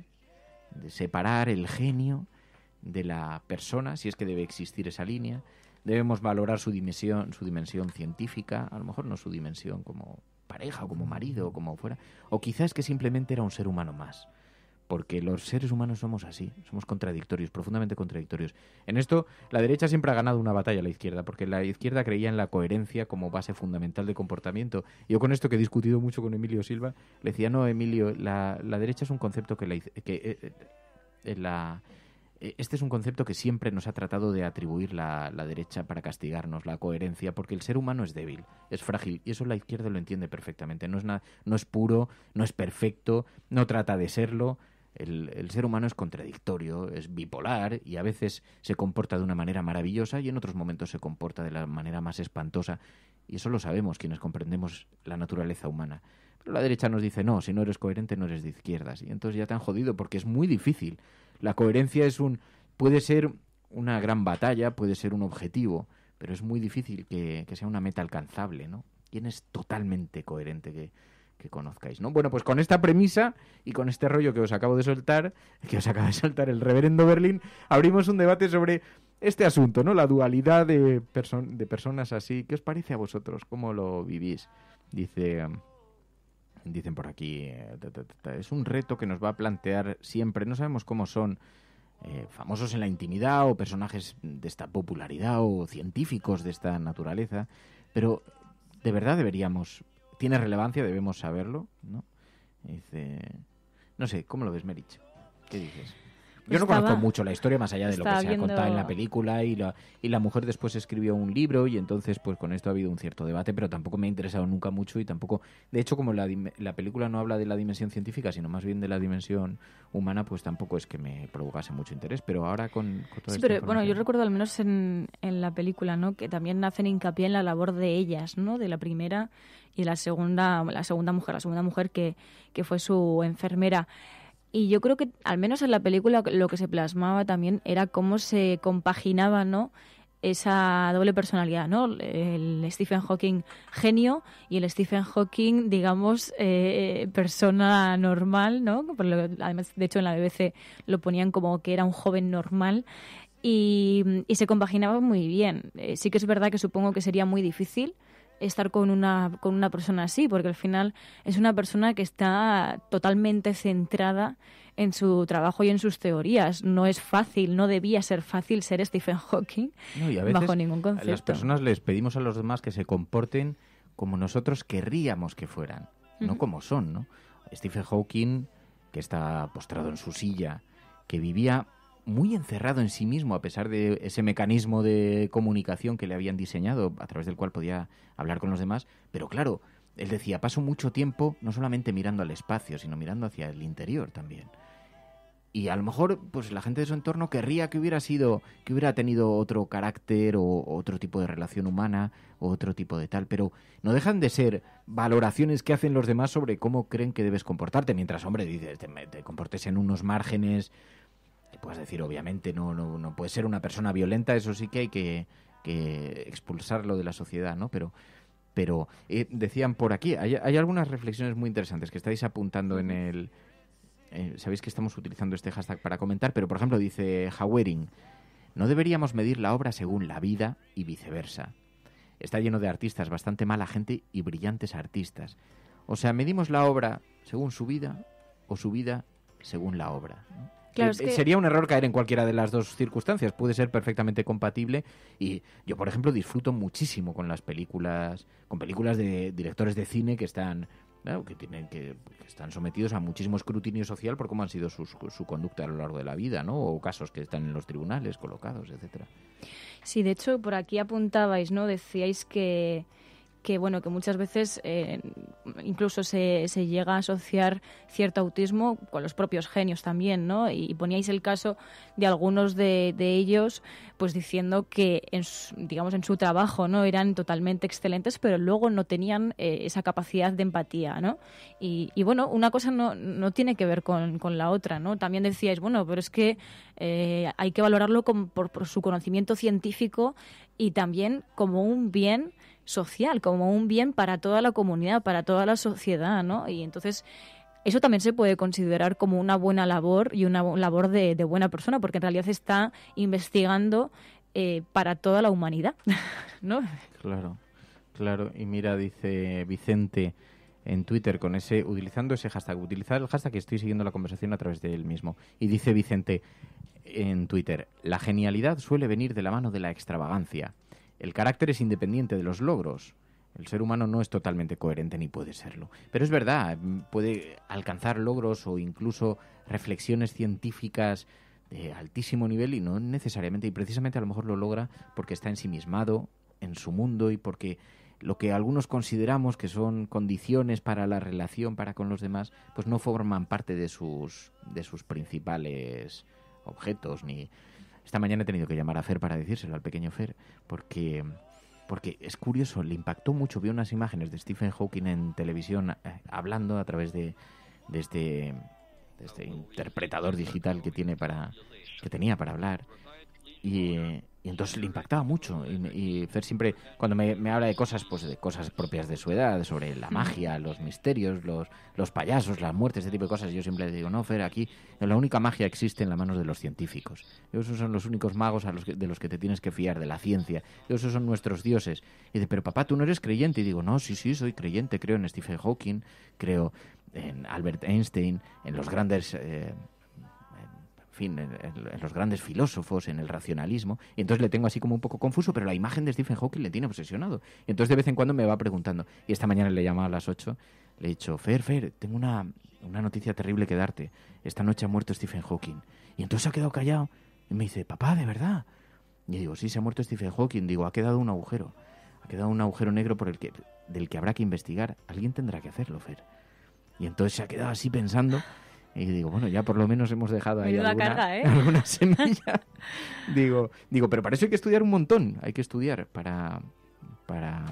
de separar el genio de la persona, si es que debe existir esa línea? Debemos valorar su dimensión científica, a lo mejor no su dimensión como pareja o como marido o como fuera, o quizás que simplemente era un ser humano más. Porque los seres humanos somos así, somos contradictorios, profundamente contradictorios. En esto, la derecha siempre ha ganado una batalla a la izquierda, porque la izquierda creía en la coherencia como base fundamental de comportamiento. Yo con esto, que he discutido mucho con Emilio Silva, le decía, no, Emilio, la derecha es un concepto este es un concepto que siempre nos ha tratado de atribuir la derecha para castigarnos, la coherencia, porque el ser humano es débil, es frágil, y eso la izquierda lo entiende perfectamente. No es puro, no es perfecto, no trata de serlo. El ser humano es contradictorio, es bipolar, y a veces se comporta de una manera maravillosa y en otros momentos se comporta de la manera más espantosa. Y eso lo sabemos quienes comprendemos la naturaleza humana. Pero la derecha nos dice, no, si no eres coherente no eres de izquierdas. Y entonces ya te han jodido, porque es muy difícil. La coherencia puede ser una gran batalla, puede ser un objetivo, pero es muy difícil que sea una meta alcanzable, ¿no? ¿Quién es totalmente coherente que conozcáis, ¿no? Bueno, pues con esta premisa y con este rollo que os acaba de soltar el reverendo Berlín, abrimos un debate sobre este asunto, ¿no? La dualidad de personas así. ¿Qué os parece a vosotros? ¿Cómo lo vivís? Dicen por aquí, es un reto que nos va a plantear siempre. No sabemos cómo son famosos en la intimidad o personajes de esta popularidad o científicos de esta naturaleza, pero de verdad tiene relevancia, debemos saberlo, ¿no? Dice, no sé, ¿cómo lo ves, Merich? ¿Qué dices? Yo no conozco mucho la historia más allá de lo que se ha contado en la película, y la mujer después escribió un libro, y entonces pues con esto ha habido un cierto debate, pero tampoco me ha interesado nunca mucho, y tampoco, de hecho, como la película no habla de la dimensión científica, sino más bien de la dimensión humana, pues tampoco es que me provocase mucho interés. Pero ahora con toda esta pero bueno, yo recuerdo al menos en la película, ¿no?, que también hacen hincapié en la labor de ellas, ¿no?, de la primera y la segunda mujer que fue su enfermera. Y yo creo que, al menos en la película, lo que se plasmaba también era cómo se compaginaba, ¿no?, esa doble personalidad, ¿no? El Stephen Hawking genio y el Stephen Hawking, digamos, persona normal, ¿no? Además, de hecho, en la BBC lo ponían como que era un joven normal, y se compaginaba muy bien. Sí que es verdad que supongo que sería muy difícil estar con una persona así, porque al final es una persona que está totalmente centrada en su trabajo y en sus teorías. No es fácil, no debía ser fácil ser Stephen Hawking, no, y a veces bajo ningún concepto. Las personas les pedimos a los demás que se comporten como nosotros querríamos que fueran, no como son, ¿no? Stephen Hawking, que está postrado en su silla, que vivía muy encerrado en sí mismo, a pesar de ese mecanismo de comunicación que le habían diseñado, a través del cual podía hablar con los demás. Pero claro, él decía, paso mucho tiempo no solamente mirando al espacio, sino mirando hacia el interior también. Y a lo mejor pues la gente de su entorno querría que hubiera tenido otro carácter o otro tipo de relación humana o otro tipo de tal, pero no dejan de ser valoraciones que hacen los demás sobre cómo creen que debes comportarte, mientras, hombre, dices, te comportes en unos márgenes, puedes decir, obviamente, no puedes ser una persona violenta, eso sí que hay que expulsarlo de la sociedad, ¿no? Pero decían por aquí, hay algunas reflexiones muy interesantes que estáis apuntando en el... sabéis que estamos utilizando este hashtag para comentar, pero por ejemplo dice Hawering, no deberíamos medir la obra según la vida y viceversa. Está lleno de artistas, bastante mala gente y brillantes artistas. O sea, medimos la obra según su vida o su vida según la obra. Claro, es que... Sería un error caer en cualquiera de las dos circunstancias. Puede ser perfectamente compatible y yo, por ejemplo, disfruto muchísimo con películas de directores de cine que están... Claro, que están sometidos a muchísimo escrutinio social por cómo han sido su conducta a lo largo de la vida, ¿no? O casos que están en los tribunales colocados, etcétera. Sí, de hecho, por aquí apuntabais, ¿no? Decíais que muchas veces incluso se llega a asociar cierto autismo con los propios genios también, ¿no? Y poníais el caso de algunos de ellos, pues diciendo que en su trabajo, ¿no? Eran totalmente excelentes, pero luego no tenían esa capacidad de empatía, ¿no? Y bueno, una cosa no tiene que ver con la otra, ¿no? También decíais, bueno, pero es que hay que valorarlo por su conocimiento científico y también como un bien social, como un bien para toda la comunidad, para toda la sociedad, ¿no? Y entonces eso también se puede considerar como una buena labor y una labor de buena persona, porque en realidad está investigando para toda la humanidad, ¿no? Claro. Y mira, dice Vicente en Twitter utilizando ese hashtag, utilizar el hashtag, que estoy siguiendo la conversación a través de él mismo. Y dice Vicente en Twitter, la genialidad suele venir de la mano de la extravagancia. El carácter es independiente de los logros. El ser humano no es totalmente coherente ni puede serlo. Pero es verdad, puede alcanzar logros o incluso reflexiones científicas de altísimo nivel y no necesariamente, y precisamente a lo mejor lo logra porque está ensimismado en su mundo y porque lo que algunos consideramos que son condiciones para la relación para con los demás, pues no forman parte de sus principales objetos ni... Esta mañana he tenido que llamar a Fer para decírselo, al pequeño Fer, porque es curioso, le impactó mucho. Vi unas imágenes de Stephen Hawking en televisión hablando a través de este interpretador digital que tenía para hablar. Y entonces le impactaba mucho. Y Fer siempre, cuando me habla de cosas, pues de cosas propias de su edad, sobre la magia, los misterios, los payasos, las muertes, ese tipo de cosas, yo siempre le digo, no, Fer, aquí la única magia existe en las manos de los científicos. Esos son los únicos magos de los que te tienes que fiar, de la ciencia. Esos son nuestros dioses. Y dice, pero papá, ¿tú no eres creyente? Y digo, no, sí, soy creyente, creo en Stephen Hawking, creo en Albert Einstein, en los grandes... en los grandes filósofos, en el racionalismo, y entonces le tengo así como un poco confuso, pero la imagen de Stephen Hawking le tiene obsesionado. Y entonces de vez en cuando me va preguntando, y esta mañana le he llamado a las 8, le he dicho, Fer, tengo una noticia terrible que darte. Esta noche ha muerto Stephen Hawking. Y entonces ha quedado callado, y me dice, papá, ¿de verdad? Y digo, sí, se ha muerto Stephen Hawking. Digo, ha quedado un agujero negro del que habrá que investigar. Alguien tendrá que hacerlo, Fer. Y entonces se ha quedado así pensando. Y digo, bueno, ya por lo menos hemos dejado ahí alguna semilla. Digo, pero para eso hay que estudiar un montón. Hay que estudiar para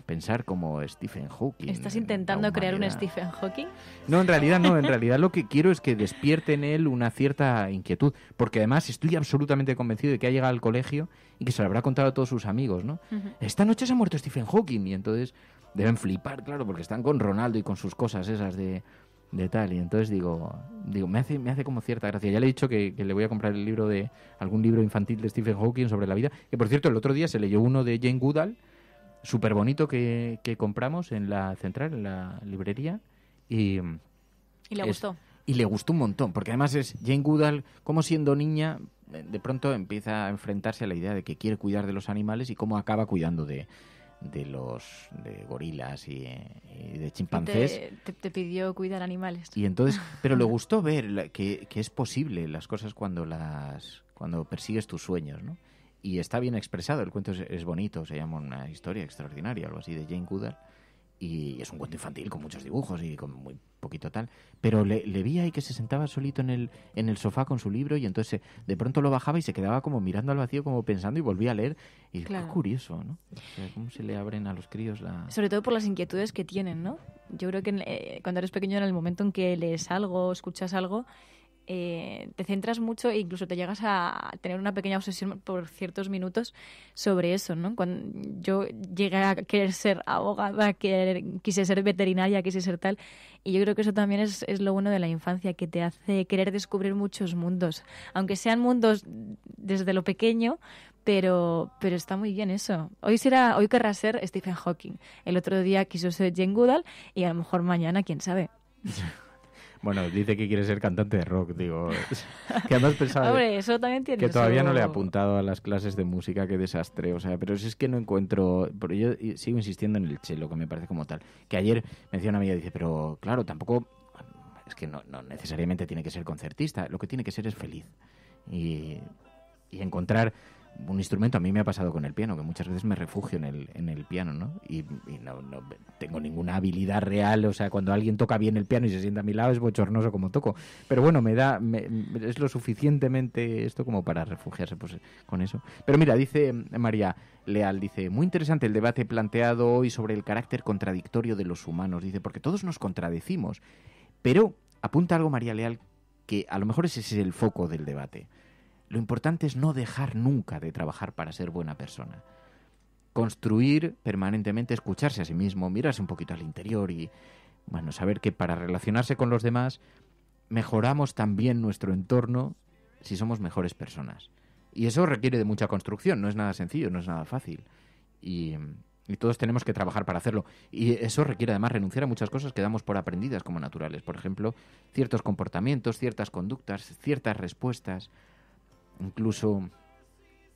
pensar como Stephen Hawking. ¿Estás intentando crear un Stephen Hawking? No, en realidad no. En realidad lo que quiero es que despierte en él una cierta inquietud. Porque además estoy absolutamente convencido de que ha llegado al colegio y que se lo habrá contado a todos sus amigos, ¿no? Uh-huh. Esta noche se ha muerto Stephen Hawking. Y entonces deben flipar, claro, porque están con Ronaldo y con sus cosas esas de tal, y entonces digo me hace como cierta gracia. Ya le he dicho que le voy a comprar algún libro infantil de Stephen Hawking sobre la vida, que por cierto el otro día se leyó uno de Jane Goodall, súper bonito, que compramos en la Central, en la librería, y le gustó. Y le gustó un montón, porque además es Jane Goodall, como siendo niña, de pronto empieza a enfrentarse a la idea de que quiere cuidar de los animales y cómo acaba cuidando de gorilas y de chimpancés. Te pidió cuidar animales. Y entonces, pero le gustó ver que es posible las cosas cuando cuando persigues tus sueños, ¿no? Y está bien expresado, el cuento es bonito, se llama Una historia extraordinaria, algo así, de Jane Goodall, y es un cuento infantil con muchos dibujos y con muy poquito tal, pero le vi ahí que se sentaba solito en el sofá con su libro, y entonces de pronto lo bajaba y se quedaba como mirando al vacío, como pensando, y volvía a leer, y claro. Qué curioso, ¿no? O sea, cómo se le abren a los críos Sobre todo por las inquietudes que tienen, ¿no? Yo creo que cuando eres pequeño, en el momento en que lees algo, escuchas algo, te centras mucho e incluso te llegas a tener una pequeña obsesión por ciertos minutos sobre eso, ¿no? Cuando yo llegué a querer ser abogada, quise ser veterinaria, quise ser tal, y yo creo que eso también es lo bueno de la infancia, que te hace querer descubrir muchos mundos, aunque sean mundos desde lo pequeño, pero está muy bien eso. Hoy querrá ser Stephen Hawking, el otro día quiso ser Jane Goodall, y a lo mejor mañana, quién sabe. Bueno, dice que quiere ser cantante de rock, digo. Que además pensaba Hombre, eso también tiene que todavía no le he apuntado a las clases de música, qué desastre. O sea, pero si es que no encuentro... Pero yo sigo insistiendo en el cello, que me parece como tal. Que ayer me decía una amiga, dice, pero claro, tampoco... Es que no necesariamente tiene que ser concertista. Lo que tiene que ser es feliz. Y encontrar un instrumento. A mí me ha pasado con el piano, que muchas veces me refugio en el piano, ¿no? Y no tengo ninguna habilidad real. O sea, cuando alguien toca bien el piano y se sienta a mi lado, es bochornoso como toco. Pero bueno, es lo suficientemente esto como para refugiarse pues, con eso. Pero mira, dice María Leal, dice, muy interesante el debate planteado hoy sobre el carácter contradictorio de los humanos. Dice, porque todos nos contradecimos. Pero apunta algo María Leal, que a lo mejor ese es el foco del debate. Lo importante es no dejar nunca de trabajar para ser buena persona. Construir permanentemente, escucharse a sí mismo, mirarse un poquito al interior y, bueno, saber que para relacionarse con los demás mejoramos también nuestro entorno si somos mejores personas. Y eso requiere de mucha construcción, no es nada sencillo, no es nada fácil. Y todos tenemos que trabajar para hacerlo. Y eso requiere además renunciar a muchas cosas que damos por aprendidas como naturales. Por ejemplo, ciertos comportamientos, ciertas conductas, ciertas respuestas. Incluso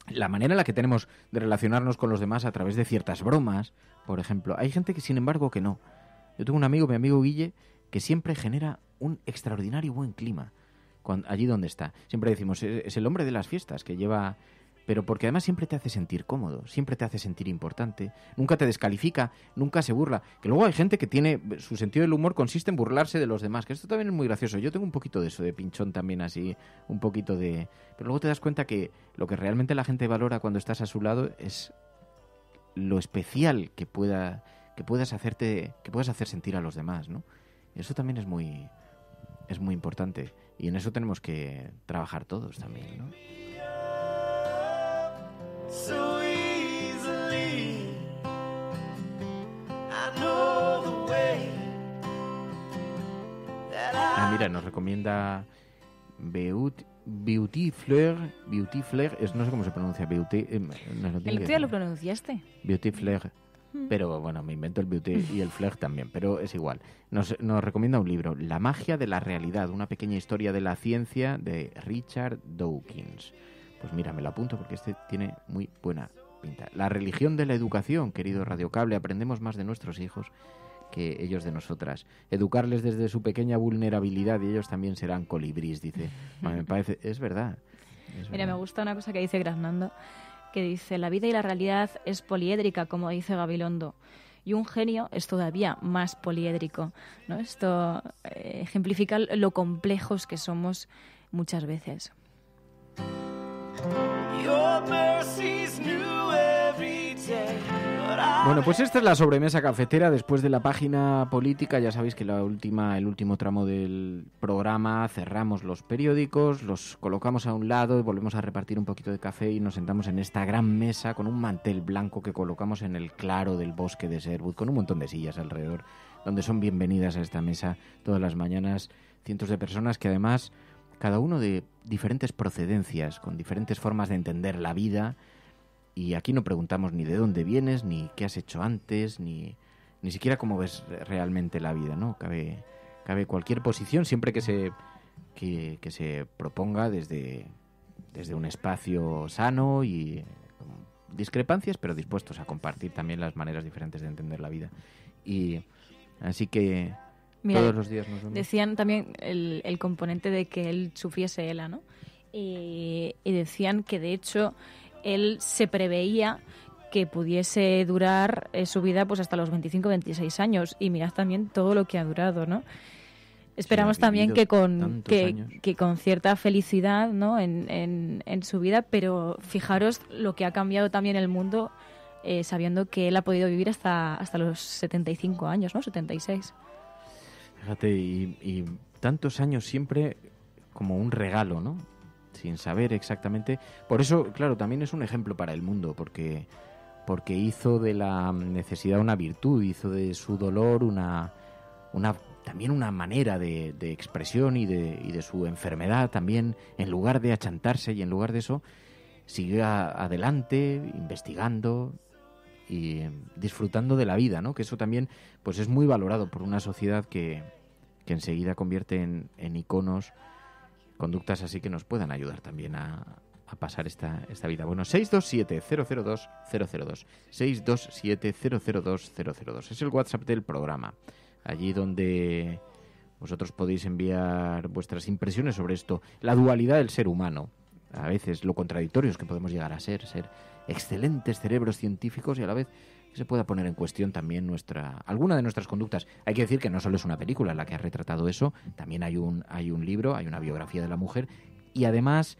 la manera en la que tenemos de relacionarnos con los demás a través de ciertas bromas, por ejemplo. Hay gente que, sin embargo, que no. Yo tengo un amigo, mi amigo Guille, que siempre genera un extraordinario buen clima allí donde está. Siempre decimos, es el hombre de las fiestas que lleva... Pero porque además siempre te hace sentir cómodo, siempre te hace sentir importante, nunca te descalifica, nunca se burla. Que luego hay gente que tiene, su sentido del humor consiste en burlarse de los demás, que esto también es muy gracioso. Yo tengo un poquito de eso, de pinchón también así, un poquito de... Pero luego te das cuenta que lo que realmente la gente valora cuando estás a su lado es lo especial que puedas hacer sentir a los demás, ¿no? Y eso también es muy importante. Y en eso tenemos que trabajar todos también, ¿no? So easily, I know the way that mira, nos recomienda Beauty Fleur, no sé cómo se pronuncia Beauty. El otro día lo pronunciaste. Beauty Fleur. Pero bueno, me invento el beauty y el flair también, pero es igual. Nos recomienda un libro, La magia de la realidad, una pequeña historia de la ciencia de Richard Dawkins. Pues mira, me lo apunto porque este tiene muy buena pinta. La religión de la educación, querido Radiocable, aprendemos más de nuestros hijos que ellos de nosotras. Educarles desde su pequeña vulnerabilidad y ellos también serán colibrís, dice. Me parece, es verdad. Mira, me gusta una cosa que dice Graznando, que dice, la vida y la realidad es poliédrica, como dice Gabilondo, y un genio es todavía más poliédrico, ¿no? Esto ejemplifica lo complejos que somos muchas veces. Bueno, pues esta es la sobremesa cafetera después de la página política. Ya sabéis que el último tramo del programa cerramos los periódicos, los colocamos a un lado y volvemos a repartir un poquito de café y nos sentamos en esta gran mesa con un mantel blanco que colocamos en el claro del bosque de Sherwood, con un montón de sillas alrededor, donde son bienvenidas a esta mesa todas las mañanas cientos de personas que además, cada uno de diferentes procedencias, con diferentes formas de entender la vida. Y aquí no preguntamos ni de dónde vienes, ni qué has hecho antes, ni siquiera cómo ves realmente la vida, ¿no? Cabe cualquier posición siempre que se proponga desde un espacio sano y con discrepancias, pero dispuestos a compartir también las maneras diferentes de entender la vida. Y así que mira, todos los días nos vemos. Decían también el componente de que él sufriese ELA, ¿no? y decían que de hecho él se preveía que pudiese durar su vida pues hasta los 25-26 años, y mirad también todo lo que ha durado, ¿no? Esperamos también que con cierta felicidad, ¿no? en su vida, pero fijaros lo que ha cambiado también el mundo, sabiendo que él ha podido vivir hasta los 75 años, ¿no? 76. Fíjate, y tantos años siempre como un regalo, ¿no? Sin saber exactamente. Por eso, claro, también es un ejemplo para el mundo, porque hizo de la necesidad una virtud, hizo de su dolor también una manera de expresión y de su enfermedad también, en lugar de achantarse, y en lugar de eso siguió adelante, investigando y disfrutando de la vida, ¿no? Que eso también pues es muy valorado por una sociedad que enseguida convierte en iconos conductas así que nos puedan ayudar también a pasar esta vida. Bueno, 627-002-002. 627-002-002. Es el WhatsApp del programa. Allí donde vosotros podéis enviar vuestras impresiones sobre esto. La dualidad del ser humano. A veces lo contradictorios que podemos llegar a ser excelentes cerebros científicos y a la vez que se pueda poner en cuestión también alguna de nuestras conductas. Hay que decir que no solo es una película la que ha retratado eso, también hay un libro, hay una biografía de la mujer, y además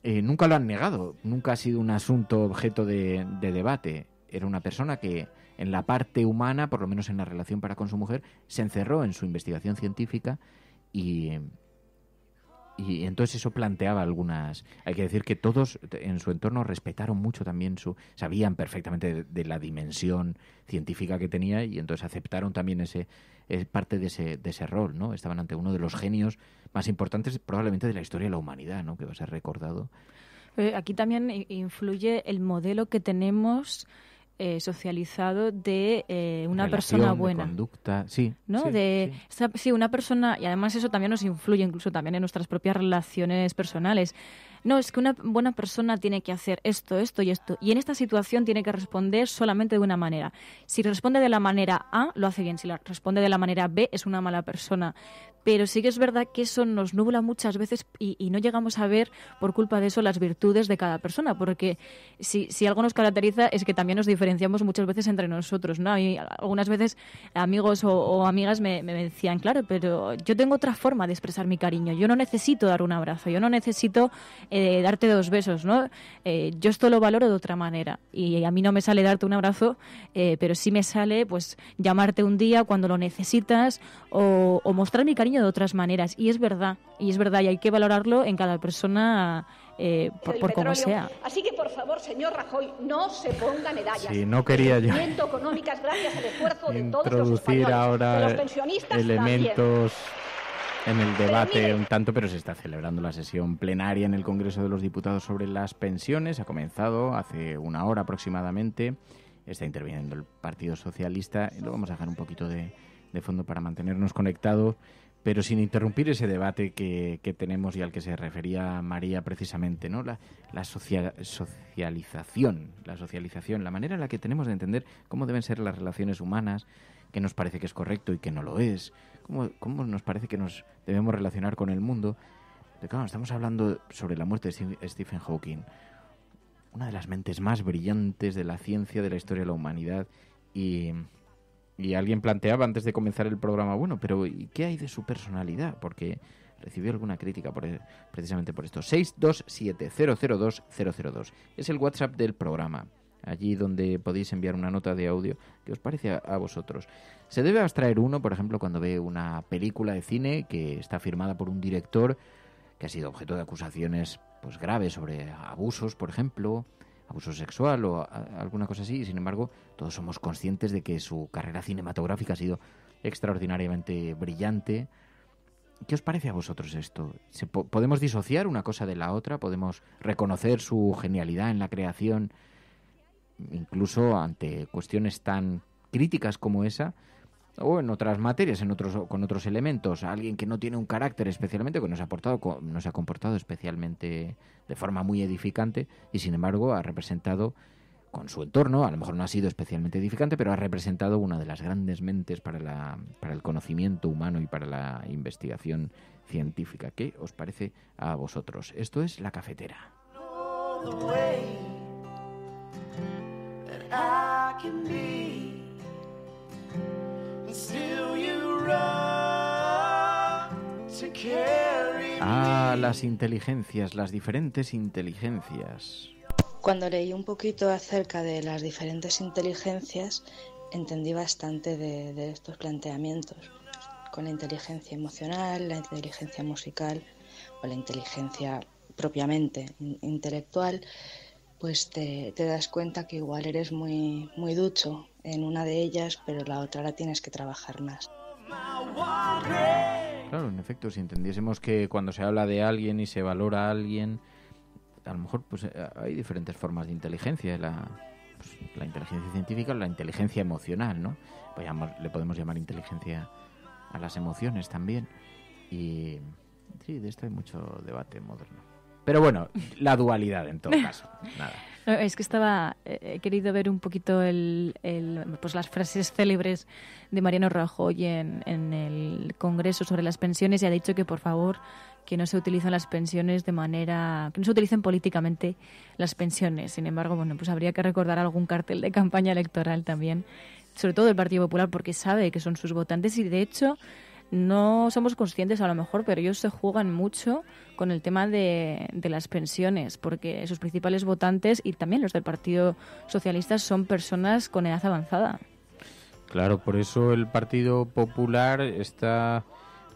nunca lo han negado, nunca ha sido un asunto objeto de debate. Era una persona que en la parte humana, por lo menos en la relación para con su mujer, se encerró en su investigación científica y entonces eso planteaba algunas... Hay que decir que todos en su entorno respetaron mucho también sabían perfectamente de la dimensión científica que tenía, y entonces aceptaron también parte de ese rol, ¿no? Estaban ante uno de los genios más importantes probablemente de la historia de la humanidad, ¿no? Que va a ser recordado. Aquí también influye el modelo que tenemos socializado de una persona buena, de conducta, sí, ¿no? Sí, una persona, y además eso también nos influye incluso también en nuestras propias relaciones personales. No, es que una buena persona tiene que hacer esto y esto, y en esta situación tiene que responder solamente de una manera. Si responde de la manera A, lo hace bien. Si responde de la manera B, es una mala persona. Pero sí que es verdad que eso nos nubla muchas veces y no llegamos a ver, por culpa de eso, las virtudes de cada persona, porque si algo nos caracteriza es que también nos diferenciamos muchas veces entre nosotros, ¿no? Y algunas veces amigos o amigas me decían, claro, pero yo tengo otra forma de expresar mi cariño, yo no necesito dar un abrazo, yo no necesito darte 2 besos, ¿no? Yo esto lo valoro de otra manera, y a mí no me sale darte un abrazo, pero sí me sale pues llamarte un día cuando lo necesitas o mostrar mi cariño de otras maneras, y es verdad, y hay que valorarlo en cada persona por como sea. Así que, por favor, señor Rajoy, no se ponga medallas. Sí, no quería yo económicas gracias al esfuerzo de todos los introducir españoles, ahora de los pensionistas elementos también. en el debate un tanto, pero se está celebrando la sesión plenaria en el Congreso de los Diputados sobre las pensiones. Ha comenzado hace 1 hora aproximadamente. Está interviniendo el Partido Socialista. Lo vamos a dejar un poquito de fondo para mantenernos conectados, pero sin interrumpir ese debate que tenemos y al que se refería María precisamente, ¿no? La socialización, la manera en la que tenemos de entender cómo deben ser las relaciones humanas, qué nos parece que es correcto y qué no lo es, cómo nos parece que nos debemos relacionar con el mundo. Pero claro, estamos hablando sobre la muerte de Stephen Hawking, una de las mentes más brillantes de la ciencia, de la historia de la humanidad, y alguien planteaba antes de comenzar el programa, bueno, pero ¿y qué hay de su personalidad? Porque recibió alguna crítica precisamente por esto. 627-002-002. Es el WhatsApp del programa, allí donde podéis enviar una nota de audio que os parece a vosotros. Se debe abstraer uno, por ejemplo, cuando ve una película de cine que está firmada por un director que ha sido objeto de acusaciones pues graves sobre abusos, por ejemplo, abuso sexual o alguna cosa así, y sin embargo todos somos conscientes de que su carrera cinematográfica ha sido extraordinariamente brillante. ¿Qué os parece a vosotros esto? ¿Podemos disociar una cosa de la otra? ¿Podemos reconocer su genialidad en la creación, incluso ante cuestiones tan críticas como esa? O en otras materias, con otros elementos, alguien que no tiene un carácter especialmente, que nos ha comportado especialmente de forma muy edificante, y sin embargo ha representado con su entorno. A lo mejor no ha sido especialmente edificante, pero ha representado una de las grandes mentes para el conocimiento humano y para la investigación científica. ¿Qué os parece a vosotros? Esto es La Cafetera. Las inteligencias, las diferentes inteligencias. Cuando leí un poquito acerca de las diferentes inteligencias, entendí bastante de estos planteamientos. Con la inteligencia emocional, la inteligencia musical o la inteligencia propiamente intelectual, pues te das cuenta que igual eres muy, muy ducho en una de ellas, pero la otra la tienes que trabajar más. Claro, en efecto, si entendiésemos que cuando se habla de alguien y se valora a alguien, a lo mejor pues hay diferentes formas de inteligencia, la inteligencia científica, la inteligencia emocional, ¿no? Pues le podemos llamar inteligencia a las emociones también. Y sí, de esto hay mucho debate moderno. Pero bueno, la dualidad en todo caso. Nada. No, es que he querido ver un poquito pues las frases célebres de Mariano Rajoy en el Congreso sobre las pensiones, y ha dicho que por favor que no se utilicen las pensiones que no se utilicen políticamente las pensiones. Sin embargo, bueno, pues habría que recordar algún cartel de campaña electoral también, sobre todo del Partido Popular, porque sabe que son sus votantes y de hecho no somos conscientes a lo mejor, pero ellos se juegan mucho con el tema de las pensiones, porque sus principales votantes y también los del Partido Socialista son personas con edad avanzada. Claro, por eso el Partido Popular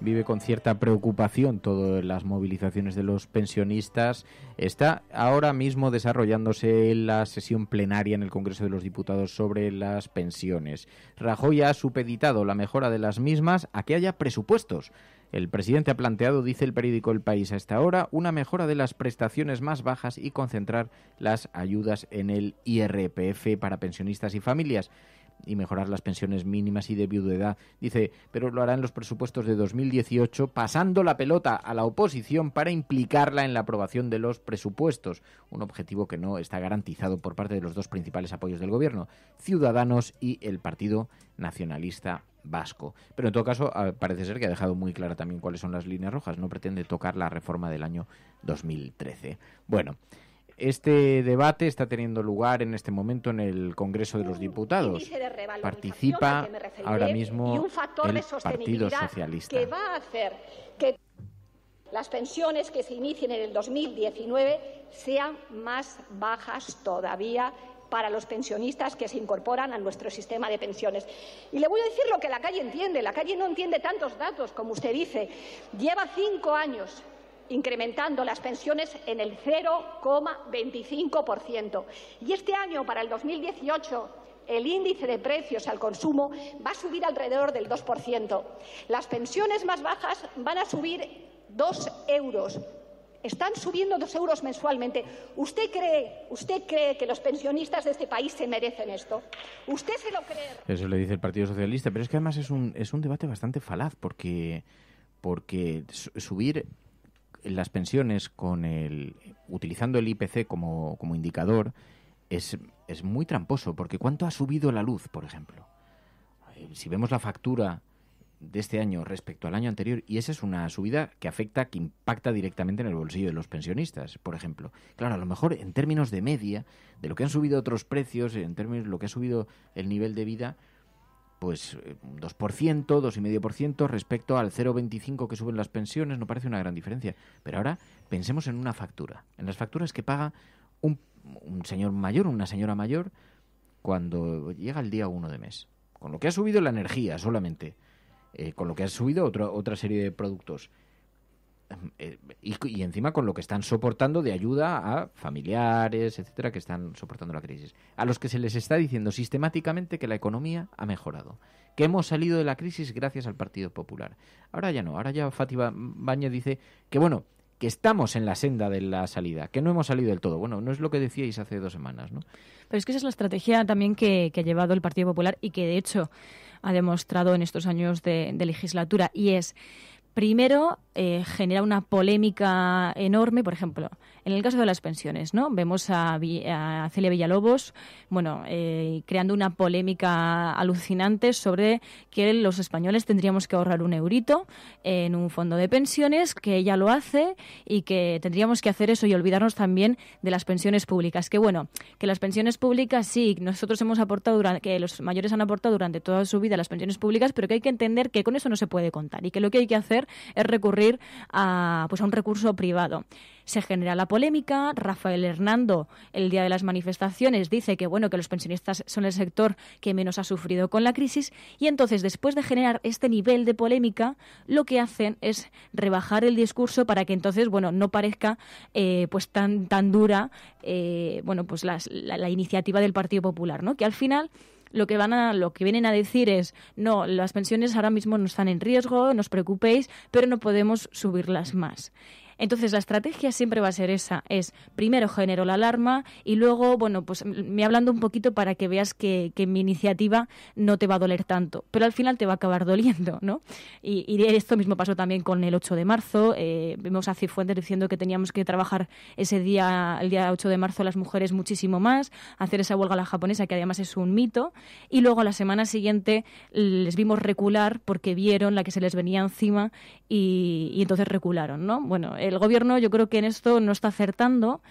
vive con cierta preocupación todas las movilizaciones de los pensionistas. Está ahora mismo desarrollándose la sesión plenaria en el Congreso de los Diputados sobre las pensiones. Rajoy ha supeditado la mejora de las mismas a que haya presupuestos. El presidente ha planteado, dice el periódico El País a esta hora, una mejora de las prestaciones más bajas y concentrar las ayudas en el IRPF para pensionistas y familias, y mejorar las pensiones mínimas y de viudedad. Dice, pero lo hará en los presupuestos de 2018, pasando la pelota a la oposición para implicarla en la aprobación de los presupuestos, un objetivo que no está garantizado por parte de los dos principales apoyos del gobierno, Ciudadanos y el Partido Nacionalista Vasco. Pero en todo caso, parece ser que ha dejado muy clara también cuáles son las líneas rojas. No pretende tocar la reforma del año 2013. Bueno, este debate está teniendo lugar en este momento en el Congreso de los Diputados. Participa ahora mismo el Partido Socialista. Que va a hacer que las pensiones que se inicien en el 2019 sean más bajas todavía para los pensionistas que se incorporan a nuestro sistema de pensiones. Y le voy a decir lo que la calle entiende. La calle no entiende tantos datos como usted dice. Lleva 5 años incrementando las pensiones en el 0,25%. Y este año, para el 2018, el índice de precios al consumo va a subir alrededor del 2%. Las pensiones más bajas van a subir 2 euros. Están subiendo 2 euros mensualmente. ¿Usted cree que los pensionistas de este país se merecen esto? ¿Usted se lo cree? Eso le dice el Partido Socialista, pero es que además es un debate bastante falaz, porque subir las pensiones utilizando el IPC como indicador es muy tramposo, porque ¿cuánto ha subido la luz, por ejemplo? Si vemos la factura de este año respecto al año anterior, y esa es una subida que impacta directamente en el bolsillo de los pensionistas, por ejemplo. Claro, a lo mejor en términos de media, de lo que han subido otros precios, en términos de lo que ha subido el nivel de vida, pues 2%, 2,5% respecto al 0,25% que suben las pensiones, no parece una gran diferencia. Pero ahora pensemos en una factura, en las facturas que paga un señor mayor, una señora mayor, cuando llega el día 1 de mes. Con lo que ha subido la energía solamente, con lo que ha subido otra serie de productos, y encima con lo que están soportando de ayuda a familiares, etcétera, que están soportando la crisis, a los que se les está diciendo sistemáticamente que la economía ha mejorado, que hemos salido de la crisis gracias al Partido Popular. Ahora ya no, ahora ya Fátima Báñez dice que bueno, que estamos en la senda de la salida, que no hemos salido del todo. Bueno, no es lo que decíais hace 2 semanas, ¿no? Pero es que esa es la estrategia también que ha llevado el Partido Popular y que de hecho ha demostrado en estos años de legislatura, y es: primero, genera una polémica enorme. Por ejemplo, En el caso de las pensiones, ¿no? Vemos a Celia Villalobos, creando una polémica alucinante sobre que los españoles tendríamos que ahorrar €1 en un fondo de pensiones, que ella lo hace y que tendríamos que hacer eso y olvidarnos también de las pensiones públicas. Que las pensiones públicas, sí, nosotros hemos aportado, que los mayores han aportado durante toda su vida a las pensiones públicas, pero que hay que entender que con eso no se puede contar y que lo que hay que hacer es recurrir a un recurso privado. Se genera la polémica. Rafael Hernando, el día de las manifestaciones, dice que los pensionistas son el sector que menos ha sufrido con la crisis, y entonces, después de generar este nivel de polémica, lo que hacen es rebajar el discurso para que entonces no parezca tan dura la iniciativa del Partido Popular, ¿no? Que al final lo que vienen a decir es: no, las pensiones ahora mismo no están en riesgo, no os preocupéis, pero no podemos subirlas más. Entonces, la estrategia siempre va a ser esa, es primero genero la alarma y luego, me hablando un poquito para que veas que mi iniciativa no te va a doler tanto, pero al final te va a acabar doliendo, ¿no? Y esto mismo pasó también con el 8 de marzo, vimos a Cifuentes diciendo que teníamos que trabajar ese día, el día 8 de marzo, las mujeres muchísimo más, hacer esa huelga a la japonesa, que además es un mito, y luego a la semana siguiente les vimos recular porque vieron la que se les venía encima y entonces recularon, ¿no? El gobierno, yo creo que en esto no está acertando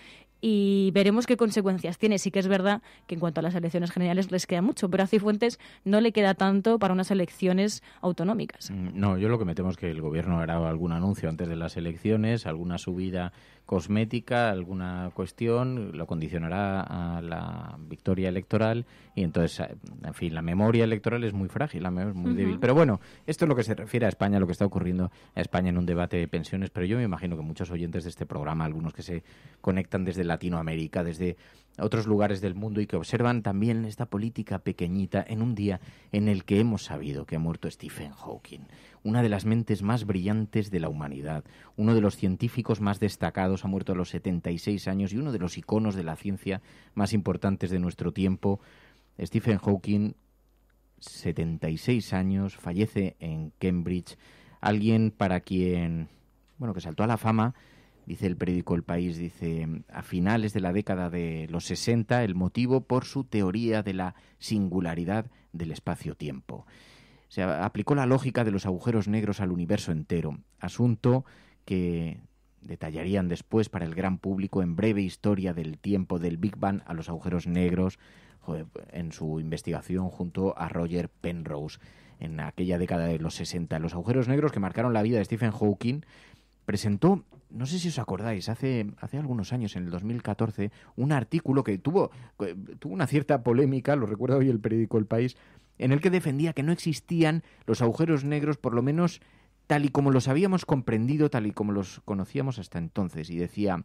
y veremos qué consecuencias tiene. Sí que es verdad que en cuanto a las elecciones generales les queda mucho, pero a Cifuentes no le queda tanto para unas elecciones autonómicas. No, yo lo que me temo es que el gobierno hará algún anuncio antes de las elecciones, alguna subida cosmética, alguna cuestión, lo condicionará a la victoria electoral y entonces, en fin, la memoria electoral es muy frágil, es muy débil. Pero bueno, esto es lo que se refiere a España, lo que está ocurriendo a España en un debate de pensiones, pero yo me imagino que muchos oyentes de este programa, algunos que se conectan desde Latinoamérica, desde otros lugares del mundo y que observan también esta política pequeñita en un día en el que hemos sabido que ha muerto Stephen Hawking, una de las mentes más brillantes de la humanidad, uno de los científicos más destacados, ha muerto a los 76 años y uno de los iconos de la ciencia más importantes de nuestro tiempo. Stephen Hawking, 76 años, fallece en Cambridge, alguien para quien, que saltó a la fama. Dice el periódico El País, a finales de la década de los 60, el motivo por su teoría de la singularidad del espacio-tiempo. Se aplicó la lógica de los agujeros negros al universo entero, asunto que detallarían después para el gran público en Breve historia del tiempo del Big Bang a los agujeros negros, en su investigación junto a Roger Penrose en aquella década de los 60. Los agujeros negros que marcaron la vida de Stephen Hawking presentó, no sé si os acordáis, hace algunos años, en el 2014, un artículo que tuvo una cierta polémica, lo recuerda hoy el periódico El País, en el que defendía que no existían los agujeros negros, por lo menos tal y como los habíamos comprendido, tal y como los conocíamos hasta entonces. Y decía,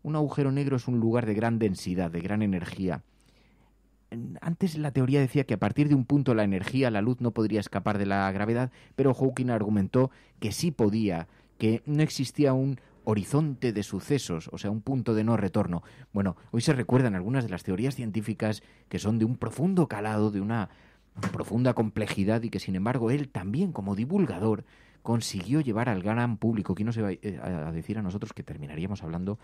un agujero negro es un lugar de gran densidad, de gran energía. Antes la teoría decía que a partir de un punto la energía, la luz, no podría escapar de la gravedad, pero Hawking argumentó que sí podía, que no existía un horizonte de sucesos, o sea, un punto de no retorno. Bueno, hoy se recuerdan algunas de las teorías científicas que son de un profundo calado, de una profunda complejidad y que, sin embargo, él también, como divulgador, consiguió llevar al gran público. ¿Quién nos iba a decir a nosotros que terminaríamos hablando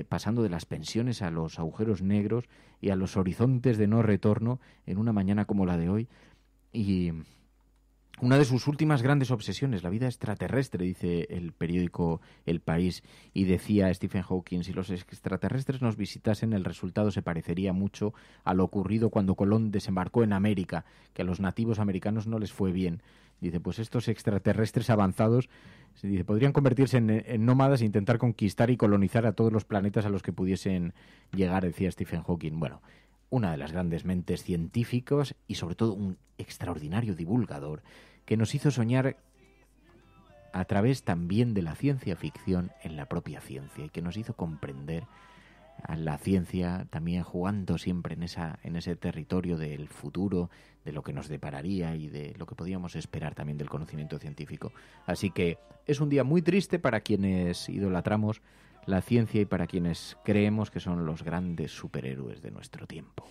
pasando de las pensiones a los agujeros negros y a los horizontes de no retorno en una mañana como la de hoy? Y una de sus últimas grandes obsesiones, la vida extraterrestre, dice el periódico El País, y decía Stephen Hawking, si los extraterrestres nos visitasen, el resultado se parecería mucho a lo ocurrido cuando Colón desembarcó en América, que a los nativos americanos no les fue bien. Dice, pues estos extraterrestres avanzados, dice, podrían convertirse en nómadas e intentar conquistar y colonizar a todos los planetas a los que pudiesen llegar, decía Stephen Hawking. Bueno, una de las grandes mentes científicas y sobre todo un extraordinario divulgador que nos hizo soñar a través también de la ciencia ficción en la propia ciencia y que nos hizo comprender a la ciencia también jugando siempre en ese territorio del futuro, de lo que nos depararía y de lo que podíamos esperar también del conocimiento científico. Así que es un día muy triste para quienes idolatramos la ciencia y para quienes creemos que son los grandes superhéroes de nuestro tiempo.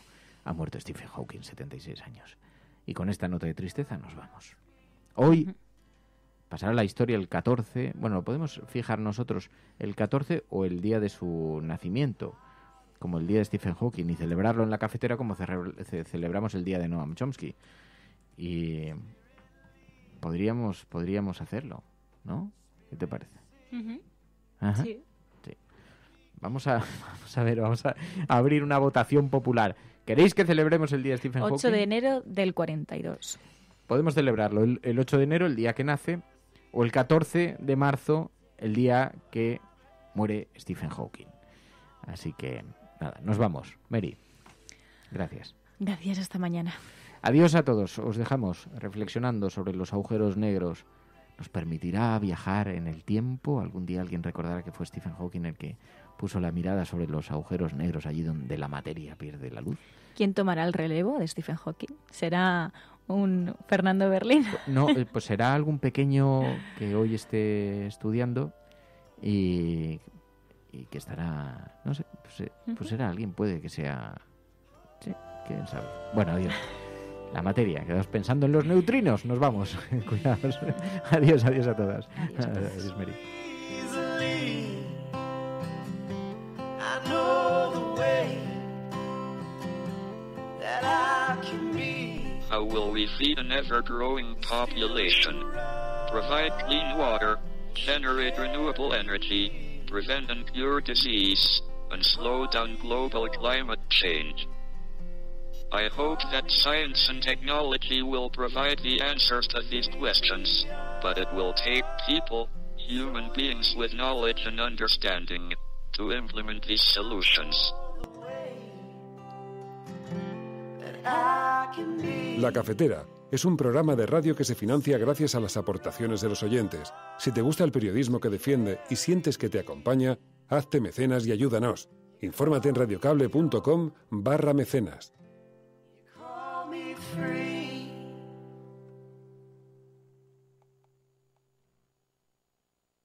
Ha muerto Stephen Hawking, 76 años. Y con esta nota de tristeza nos vamos. Hoy pasará a la historia el 14, bueno, lo podemos fijar nosotros el 14 o el día de su nacimiento, como el día de Stephen Hawking, y celebrarlo en la cafetera como celebramos el día de Noam Chomsky. Y podríamos hacerlo, ¿no? ¿Qué te parece? Ajá. Sí. Vamos a abrir una votación popular. ¿Queréis que celebremos el día de Stephen Hawking? 8 de enero del 42. Podemos celebrarlo el 8 de enero, el día que nace, o el 14 de marzo, el día que muere Stephen Hawking. Así que, nada, nos vamos. Mary, gracias. Gracias, hasta mañana. Adiós a todos. Os dejamos reflexionando sobre los agujeros negros. ¿Nos permitirá viajar en el tiempo? Algún día alguien recordará que fue Stephen Hawking el que puso la mirada sobre los agujeros negros, allí donde la materia pierde la luz. ¿Quién tomará el relevo de Stephen Hawking? ¿Será un Fernando Berlín? No, pues será algún pequeño que hoy esté estudiando y que estará, no sé, pues será alguien, puede que sea, sí, quién sabe. Bueno, adiós. La materia, quedaos pensando en los neutrinos. Nos vamos. Cuidaos. Adiós a todas. Adiós, Mary. How will we feed an ever-growing population, provide clean water, generate renewable energy, prevent and cure disease, and slow down global climate change? I hope that science and technology will provide the answers to these questions, but it will take people, human beings with knowledge and understanding, to implement these solutions. La Cafetera es un programa de radio que se financia gracias a las aportaciones de los oyentes. Si te gusta el periodismo que defiende y sientes que te acompaña, hazte mecenas y ayúdanos. Infórmate en radiocable.com/mecenas. Free.